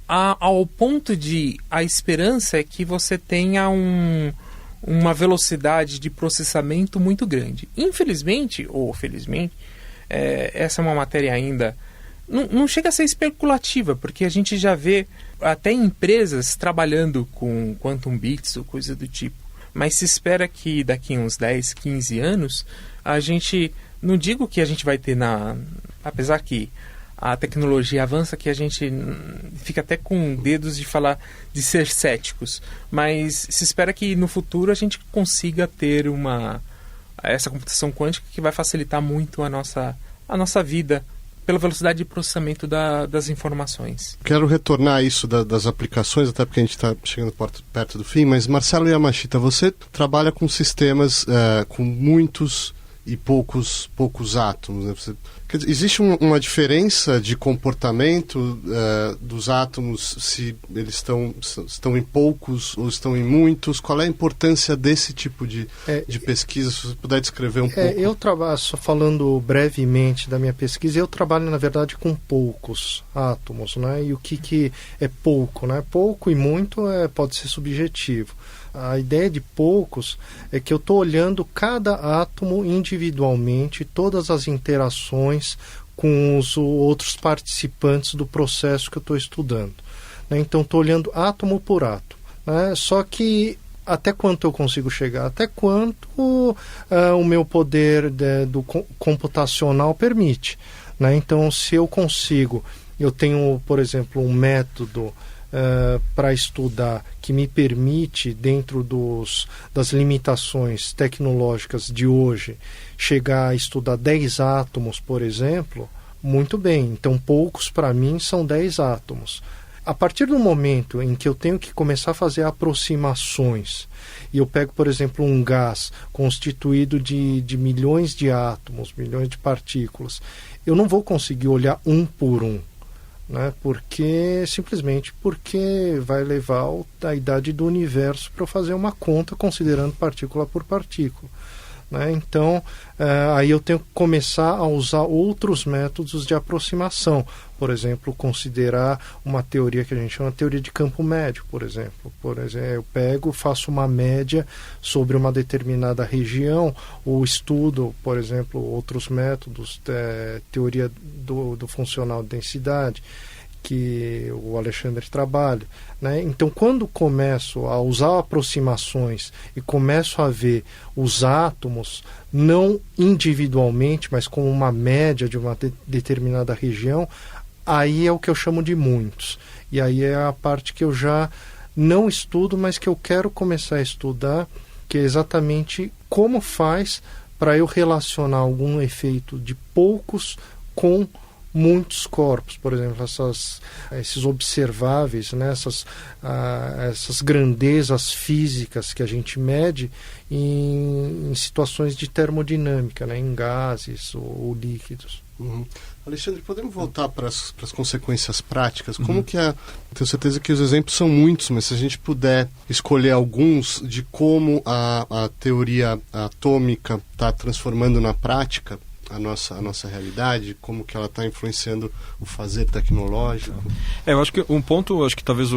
ao ponto de a esperança é que você tenha uma velocidade de processamento muito grande. Infelizmente, ou felizmente, essa é uma matéria ainda não chega a ser especulativa, porque a gente já vê até empresas trabalhando com quantum bits ou coisa do tipo. Mas se espera que daqui a uns 10, 15 anos, a gente, não digo que a gente vai ter apesar que a tecnologia avança, que a gente fica até com dedos de falar, de ser céticos, mas se espera que no futuro a gente consiga ter essa computação quântica que vai facilitar muito a nossa vida, pela velocidade de processamento das informações. Quero retornar a isso das aplicações, até porque a gente está chegando perto do fim, mas Marcelo Yamashita, você trabalha com sistemas com muitos e poucos átomos, né? Existe uma diferença de comportamento dos átomos, se eles estão em poucos ou estão em muitos? Qual é a importância desse tipo de pesquisa? Se você puder descrever um pouco. Eu trabalho, só falando brevemente da minha pesquisa, eu trabalho, na verdade, com poucos átomos, né? E o que é pouco, né? Pouco e muito pode ser subjetivo. A ideia de poucos é que eu estou olhando cada átomo individualmente, todas as interações com os outros participantes do processo que eu estou estudando, né? Então, estou olhando átomo por átomo, né? Só que até quanto eu consigo chegar? Até quanto o meu poder do computacional permite, né? Então, se eu tenho, por exemplo, um método para estudar que me permite, dentro das limitações tecnológicas de hoje, chegar a estudar 10 átomos, por exemplo, muito bem. Então, poucos para mim são 10 átomos. A partir do momento em que eu tenho que começar a fazer aproximações, e eu pego, por exemplo, um gás constituído de milhões de átomos, milhões de partículas, eu não vou conseguir olhar um por um, né? Simplesmente porque vai levar a idade do universo para eu fazer uma conta considerando partícula por partícula, né? Então, aí eu tenho que começar a usar outros métodos de aproximação. Por exemplo, considerar uma teoria que a gente chama de teoria de campo médio, por exemplo. Eu faço uma média sobre uma determinada região, ou estudo, por exemplo, outros métodos, teoria do funcional de densidade, que o Alexandre trabalha, né? Então, quando começo a usar aproximações e começo a ver os átomos não individualmente, mas como uma média de uma determinada região, aí é o que eu chamo de muitos. E aí é a parte que eu já não estudo, mas que eu quero começar a estudar, que é exatamente como faz para eu relacionar algum efeito de poucos com muitos corpos, por exemplo, esses observáveis, né, essas grandezas físicas que a gente mede em situações de termodinâmica, né, em gases ou líquidos. Uhum. Alexandre, podemos voltar para as consequências práticas? Como que tenho certeza que os exemplos são muitos, mas se a gente puder escolher alguns de como a teoria atômica está transformando na prática a nossa realidade, como que ela está influenciando o fazer tecnológico. Eu acho que um ponto, acho que talvez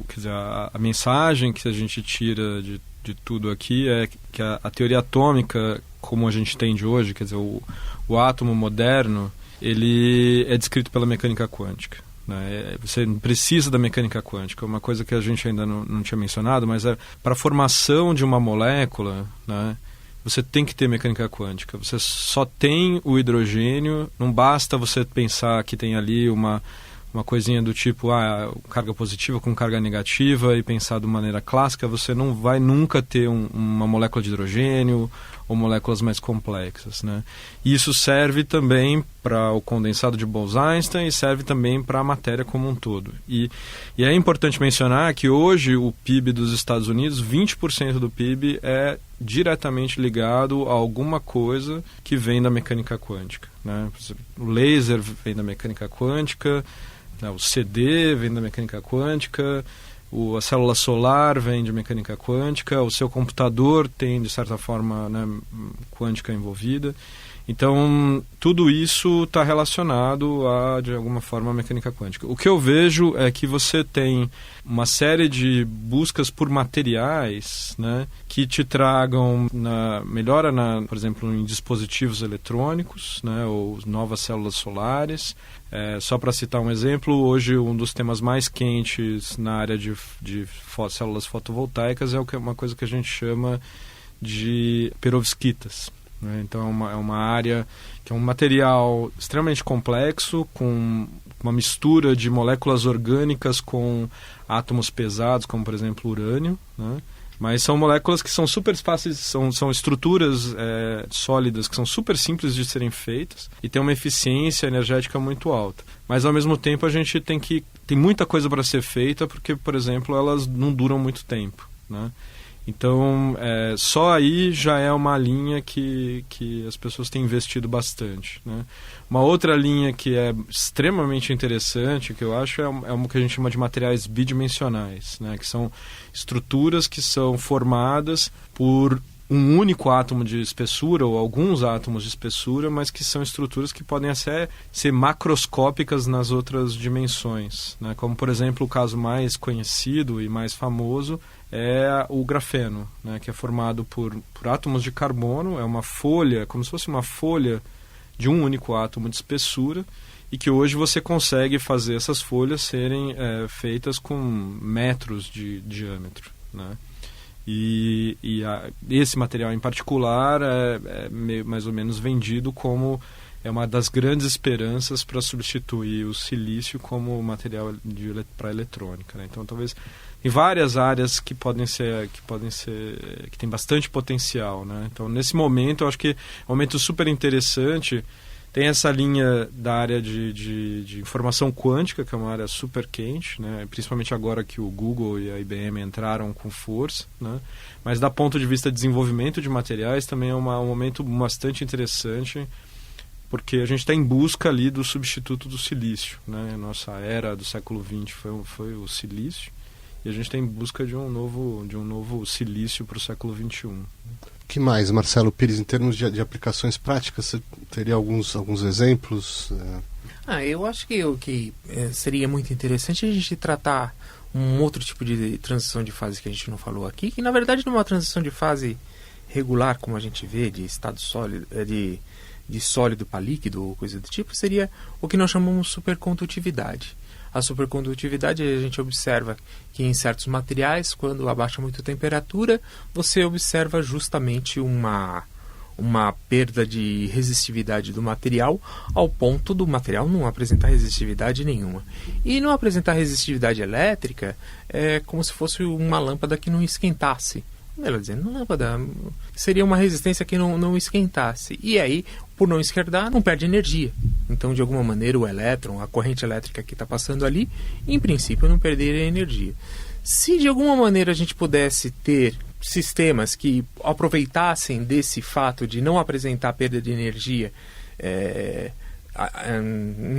quer dizer, a mensagem que a gente tira de tudo aqui é que a teoria atômica, como a gente tem de hoje, quer dizer, o átomo moderno, ele é descrito pela mecânica quântica, né? Você precisa da mecânica quântica, uma coisa que a gente ainda não tinha mencionado, mas para a formação de uma molécula, né, você tem que ter mecânica quântica. Você só tem o hidrogênio, não basta você pensar que tem ali uma coisinha do tipo carga positiva com carga negativa e pensar de maneira clássica. Você não vai nunca ter uma molécula de hidrogênio ou moléculas mais complexas, né? E isso serve também para o condensado de Bose-Einstein e serve também para a matéria como um todo. E é importante mencionar que hoje o PIB dos Estados Unidos, 20% do PIB é diretamente ligado a alguma coisa que vem da mecânica quântica, né? Por exemplo, o laser vem da mecânica quântica, né? O CD vem da mecânica quântica, a célula solar vem de mecânica quântica, o seu computador tem, de certa forma, né, quântica envolvida. Então, tudo isso está relacionado de alguma forma, à mecânica quântica. O que eu vejo é que você tem uma série de buscas por materiais, né, que te tragam melhora, por exemplo, em dispositivos eletrônicos, né, ou novas células solares. Só para citar um exemplo, hoje um dos temas mais quentes na área de células fotovoltaicas é uma coisa que a gente chama de perovskitas. Então é uma área que é um material extremamente complexo, com uma mistura de moléculas orgânicas com átomos pesados, como por exemplo urânio, né? Mas são moléculas que são super fáceis, são estruturas sólidas que são super simples de serem feitas e tem uma eficiência energética muito alta. Mas ao mesmo tempo a gente tem muita coisa para ser feita, porque, por exemplo, elas não duram muito tempo, né? Então, só aí já é uma linha que as pessoas têm investido bastante, né? Uma outra linha que é extremamente interessante, que eu acho, é uma que a gente chama de materiais bidimensionais, né? Que são estruturas que são formadas por um único átomo de espessura ou alguns átomos de espessura, mas que são estruturas que podem até ser macroscópicas nas outras dimensões, né? Como, por exemplo, o caso mais conhecido e mais famoso é o grafeno, né? Que é formado por átomos de carbono, é uma folha, como se fosse uma folha de um único átomo de espessura, e que hoje você consegue fazer essas folhas serem feitas com metros de diâmetro, né? E esse material em particular é mais ou menos vendido como uma das grandes esperanças para substituir o silício como material para eletrônica, né? Então talvez tem várias áreas que tem bastante potencial, né? Então nesse momento eu acho que é um momento super interessante. Tem essa linha da área de informação quântica, que é uma área super quente, né? Principalmente agora que o Google e a IBM entraram com força, né? Mas da ponto de vista de desenvolvimento de materiais também é um momento bastante interessante, porque a gente está em busca ali do substituto do silício, né? Nossa era do século XX foi o silício, e a gente está em busca de um novo silício para o século XXI. O que mais, Marcelo Pires, em termos de aplicações práticas, você teria alguns exemplos? Eu acho que seria muito interessante a gente tratar um outro tipo de transição de fase que a gente não falou aqui, que na verdade não é uma transição de fase regular, como a gente vê, de estado sólido, de sólido para líquido ou coisa do tipo, seria o que nós chamamos de supercondutividade. A supercondutividade, a gente observa que em certos materiais, quando abaixa muito a temperatura, você observa justamente uma perda de resistividade do material, ao ponto do material não apresentar resistividade nenhuma. E não apresentar resistividade elétrica é como se fosse uma lâmpada que não esquentasse. Melhor dizendo, lâmpada seria uma resistência que não esquentasse. E aí, por não esquentar, não perde energia. Então, de alguma maneira, o elétron, a corrente elétrica que está passando ali, em princípio, não perderia energia. Se de alguma maneira a gente pudesse ter sistemas que aproveitassem desse fato de não apresentar perda de energia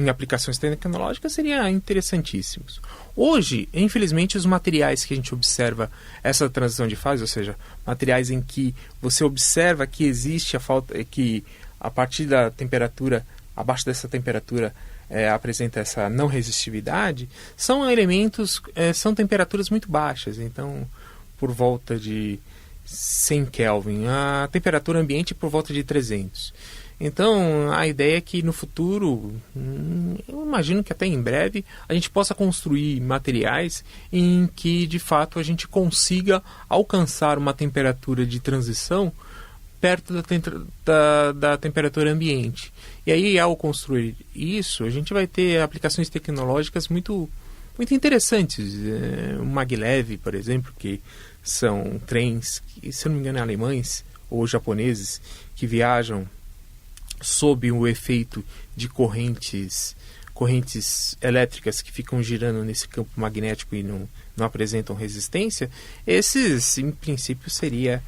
em aplicações tecnológicas, seria interessantíssimos. Hoje, infelizmente, os materiais que a gente observa essa transição de fase, ou seja, materiais em que você observa que existe que a partir da temperatura, abaixo dessa temperatura, apresenta essa não resistividade, são elementos, são temperaturas muito baixas. Então, por volta de 100 Kelvin, a temperatura ambiente por volta de 300. Então, a ideia é que no futuro, eu imagino que até em breve, a gente possa construir materiais em que, de fato, a gente consiga alcançar uma temperatura de transição perto da temperatura ambiente. E aí, ao construir isso, a gente vai ter aplicações tecnológicas muito interessantes. O maglev, por exemplo, que são trens, que, se não me engano, alemães ou japoneses, que viajam sob o efeito de correntes elétricas que ficam girando nesse campo magnético e não apresentam resistência. Esses, em princípio, seria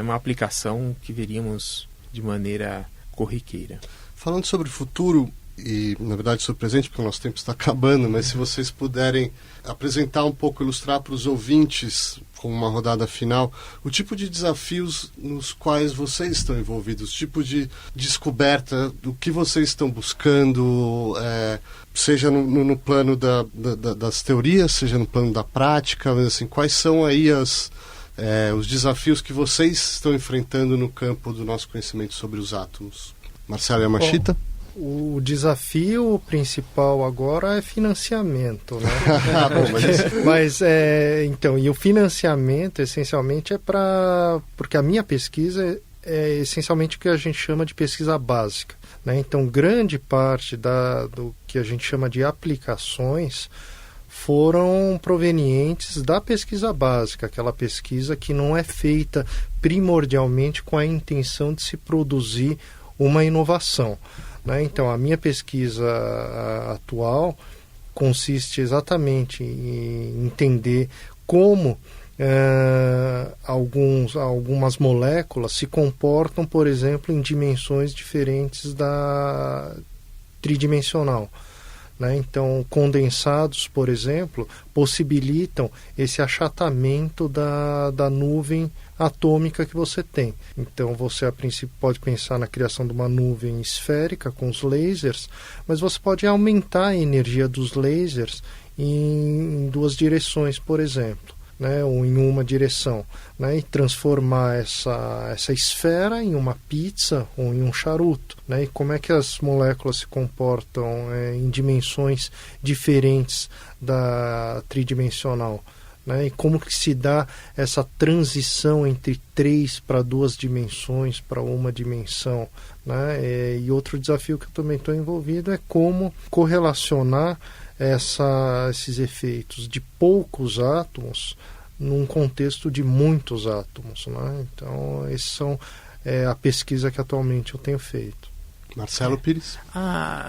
uma aplicação que veríamos de maneira corriqueira. Falando sobre o futuro e, na verdade, sobre o presente, porque o nosso tempo está acabando, mas se vocês puderem apresentar um pouco, ilustrar para os ouvintes, com uma rodada final, o tipo de desafios nos quais vocês estão envolvidos, o tipo de descoberta do que vocês estão buscando, seja no plano das teorias, seja no plano da prática, mas assim, quais são aí os desafios que vocês estão enfrentando no campo do nosso conhecimento sobre os átomos? Marcelo Yamashita? O desafio principal agora é financiamento, né? Então, e o financiamento essencialmente porque a minha pesquisa é essencialmente o que a gente chama de pesquisa básica, né? Então, grande parte do que a gente chama de aplicações foram provenientes da pesquisa básica, aquela pesquisa que não é feita primordialmente com a intenção de se produzir uma inovação, né? Então, a minha pesquisa atual consiste exatamente em entender como algumas moléculas se comportam, por exemplo, em dimensões diferentes da tridimensional, né? Então, condensados, por exemplo, possibilitam esse achatamento da nuvem atômica que você tem. Então, você a princípio pode pensar na criação de uma nuvem esférica com os lasers, mas você pode aumentar a energia dos lasers em duas direções, por exemplo, né, ou em uma direção, né, e transformar essa esfera em uma pizza ou em um charuto, né? E como é que as moléculas se comportam em dimensões diferentes da tridimensional, né? E como que se dá essa transição entre 3 para 2 dimensões, para uma dimensão, né? E outro desafio que eu também estou envolvido é como correlacionar esses efeitos de poucos átomos num contexto de muitos átomos, né? Então, esses são a pesquisa que atualmente eu tenho feito. Marcelo Pires?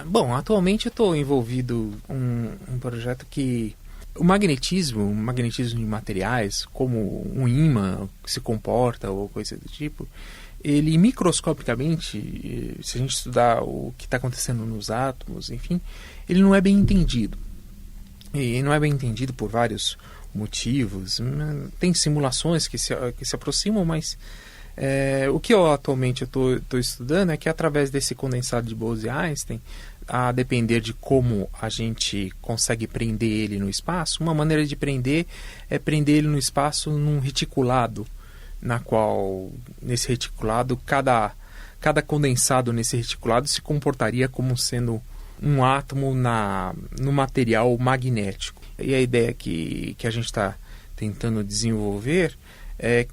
Bom, atualmente eu estou envolvido em um projeto que o magnetismo de materiais, como um ímã que se comporta ou coisa do tipo, ele microscopicamente, se a gente estudar o que está acontecendo nos átomos, enfim, ele não é bem entendido. E não é bem entendido por vários motivos. Tem simulações que se aproximam, mas o que eu atualmente estou estudando é que através desse condensado de Bose-Einstein, a depender de como a gente consegue prender ele no espaço, uma maneira de prender é prender ele no espaço num reticulado, na qual, nesse reticulado, cada condensado nesse reticulado se comportaria como sendo um átomo no material magnético. E a ideia que a gente está tentando desenvolver é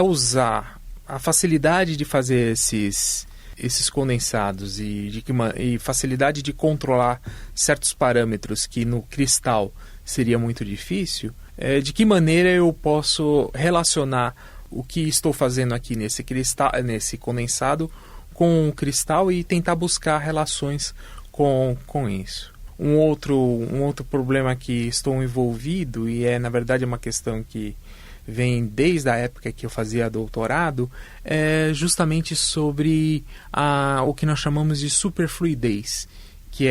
usar a facilidade de fazer esses condensados e facilidade de controlar certos parâmetros que no cristal seria muito difícil, de que maneira eu posso relacionar o que estou fazendo aqui nesse condensado com o cristal e tentar buscar relações com isso. Um outro problema que estou envolvido, e na verdade uma questão que vem desde a época que eu fazia doutorado, é justamente sobre o que nós chamamos de superfluidez, que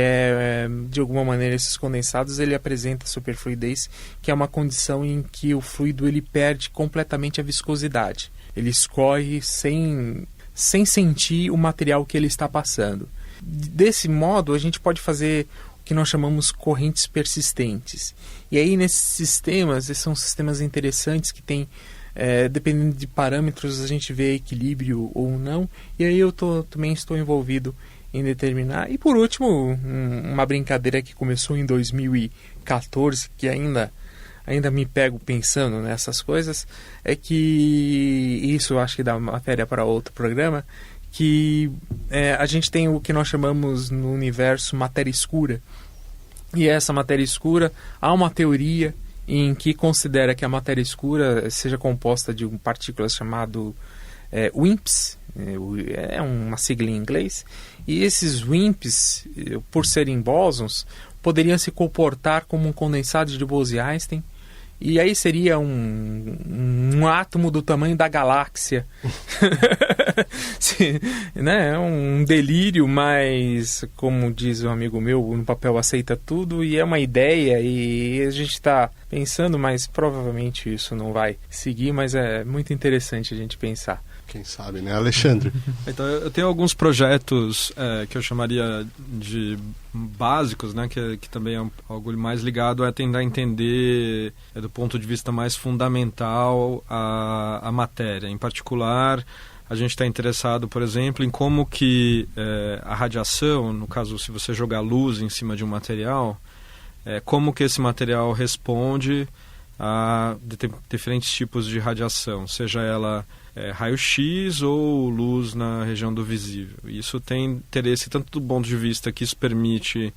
de alguma maneira, esses condensados, ele apresenta superfluidez, que é uma condição em que o fluido ele perde completamente a viscosidade. Ele escorre sem sentir o material que ele está passando. Desse modo, a gente pode fazer o que nós chamamos correntes persistentes. E aí, nesses sistemas, esses são sistemas interessantes que têm dependendo de parâmetros, a gente vê equilíbrio ou não, e aí eu também estou envolvido em determinar. E por último, uma brincadeira que começou em 2014, que ainda me pego pensando nessas coisas, é que, isso eu acho que dá matéria para outro programa, que a gente tem o que nós chamamos no universo matéria escura. E essa matéria escura, há uma teoria em que considera que a matéria escura seja composta de partículas chamado WIMPs, é uma sigla em inglês, e esses WIMPs, por serem bósons, poderiam se comportar como um condensado de Bose-Einstein, e aí seria um átomo do tamanho da galáxia. Sim, né? É um delírio, mas, como diz um amigo meu, no papel aceita tudo, e é uma ideia, e a gente está pensando, mas provavelmente isso não vai seguir, mas é muito interessante a gente pensar. Quem sabe, né? Alexandre? Então, eu tenho alguns projetos que eu chamaria de básicos, né? Que também é algo mais ligado a tentar entender, do ponto de vista mais fundamental, a matéria. Em particular, a gente está interessado, por exemplo, em como que a radiação, no caso, se você jogar luz em cima de um material, como que esse material responde a diferentes tipos de radiação, seja ela raio-x ou luz na região do visível. Isso tem interesse tanto do ponto de vista que isso permite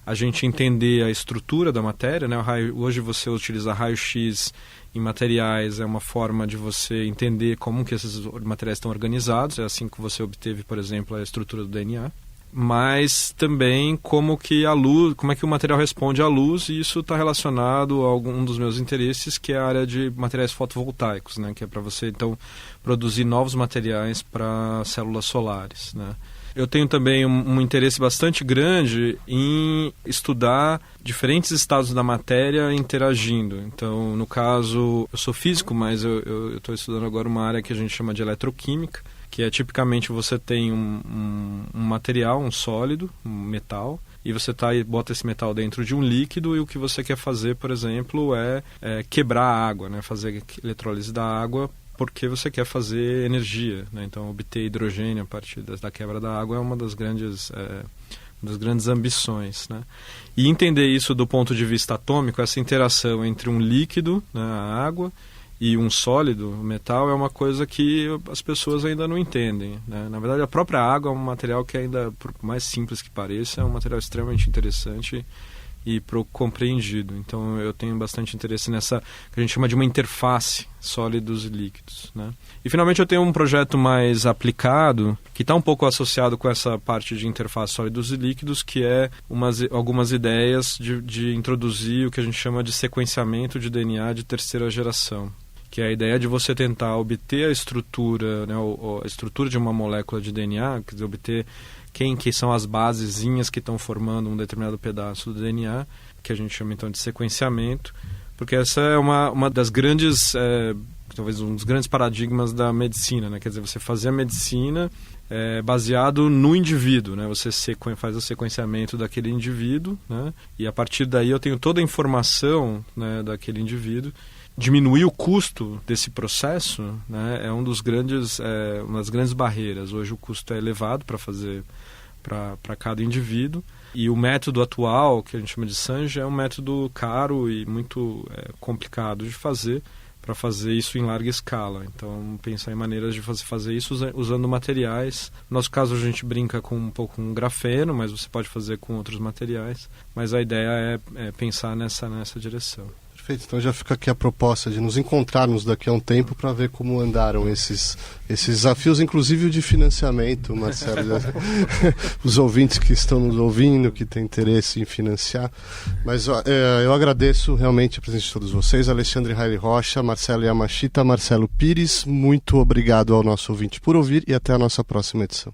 a gente entender a estrutura da matéria, né? Hoje você utiliza raio-x em materiais, é uma forma de você entender como que esses materiais estão organizados, é assim que você obteve, por exemplo, a estrutura do DNA. Mas também como que a luz, como é que o material responde à luz, e isso está relacionado a algum dos meus interesses, que é a área de materiais fotovoltaicos, né? Que é para você então produzir novos materiais para células solares, né? Eu tenho também um interesse bastante grande em estudar diferentes estados da matéria interagindo. Então, no caso, eu sou físico, mas eu estou estudando agora uma área que a gente chama de eletroquímica, que é tipicamente você tem um material, um sólido, um metal, e você bota esse metal dentro de um líquido, e o que você quer fazer, por exemplo, é quebrar a água, né? Fazer eletrólise da água, porque você quer fazer energia, né? Então, obter hidrogênio a partir da quebra da água é uma das grandes ambições, né? E entender isso do ponto de vista atômico, essa interação entre um líquido, né, a água, e um sólido, o metal, é uma coisa que as pessoas ainda não entendem, né? Na verdade, a própria água é um material que ainda, por mais simples que pareça, é um material extremamente interessante e compreendido. Então, eu tenho bastante interesse nessa, que a gente chama de uma interface sólidos e líquidos, né? E, finalmente, eu tenho um projeto mais aplicado, que está um pouco associado com essa parte de interface sólidos e líquidos, que é algumas ideias de introduzir o que a gente chama de sequenciamento de DNA de terceira geração, que é a ideia de você tentar obter a estrutura, né, a estrutura de uma molécula de DNA, quer dizer, obter que são as basezinhas que estão formando um determinado pedaço do DNA, que a gente chama então de sequenciamento, porque essa é uma das grandes, talvez um dos grandes paradigmas da medicina, né? Quer dizer, você fazer a medicina baseado no indivíduo, né? Você faz o sequenciamento daquele indivíduo, né? E a partir daí eu tenho toda a informação, né, daquele indivíduo. Diminuir o custo desse processo, né, é uma das grandes barreiras. Hoje o custo é elevado para fazer para cada indivíduo, e o método atual, que a gente chama de Sange, é um método caro e muito complicado de fazer, para fazer isso em larga escala. Então, pensar em maneiras de fazer isso usando materiais. No nosso caso, a gente brinca um pouco com grafeno, mas você pode fazer com outros materiais. Mas a ideia é pensar nessa direção. Perfeito, então já fica aqui a proposta de nos encontrarmos daqui a um tempo para ver como andaram esses desafios, inclusive o de financiamento, Marcelo. Os ouvintes que estão nos ouvindo, que têm interesse em financiar. Mas eu agradeço realmente a presença de todos vocês, Alexandre Haile Rocha, Marcelo Yamashita, Marcelo Pires. Muito obrigado ao nosso ouvinte por ouvir, e até a nossa próxima edição.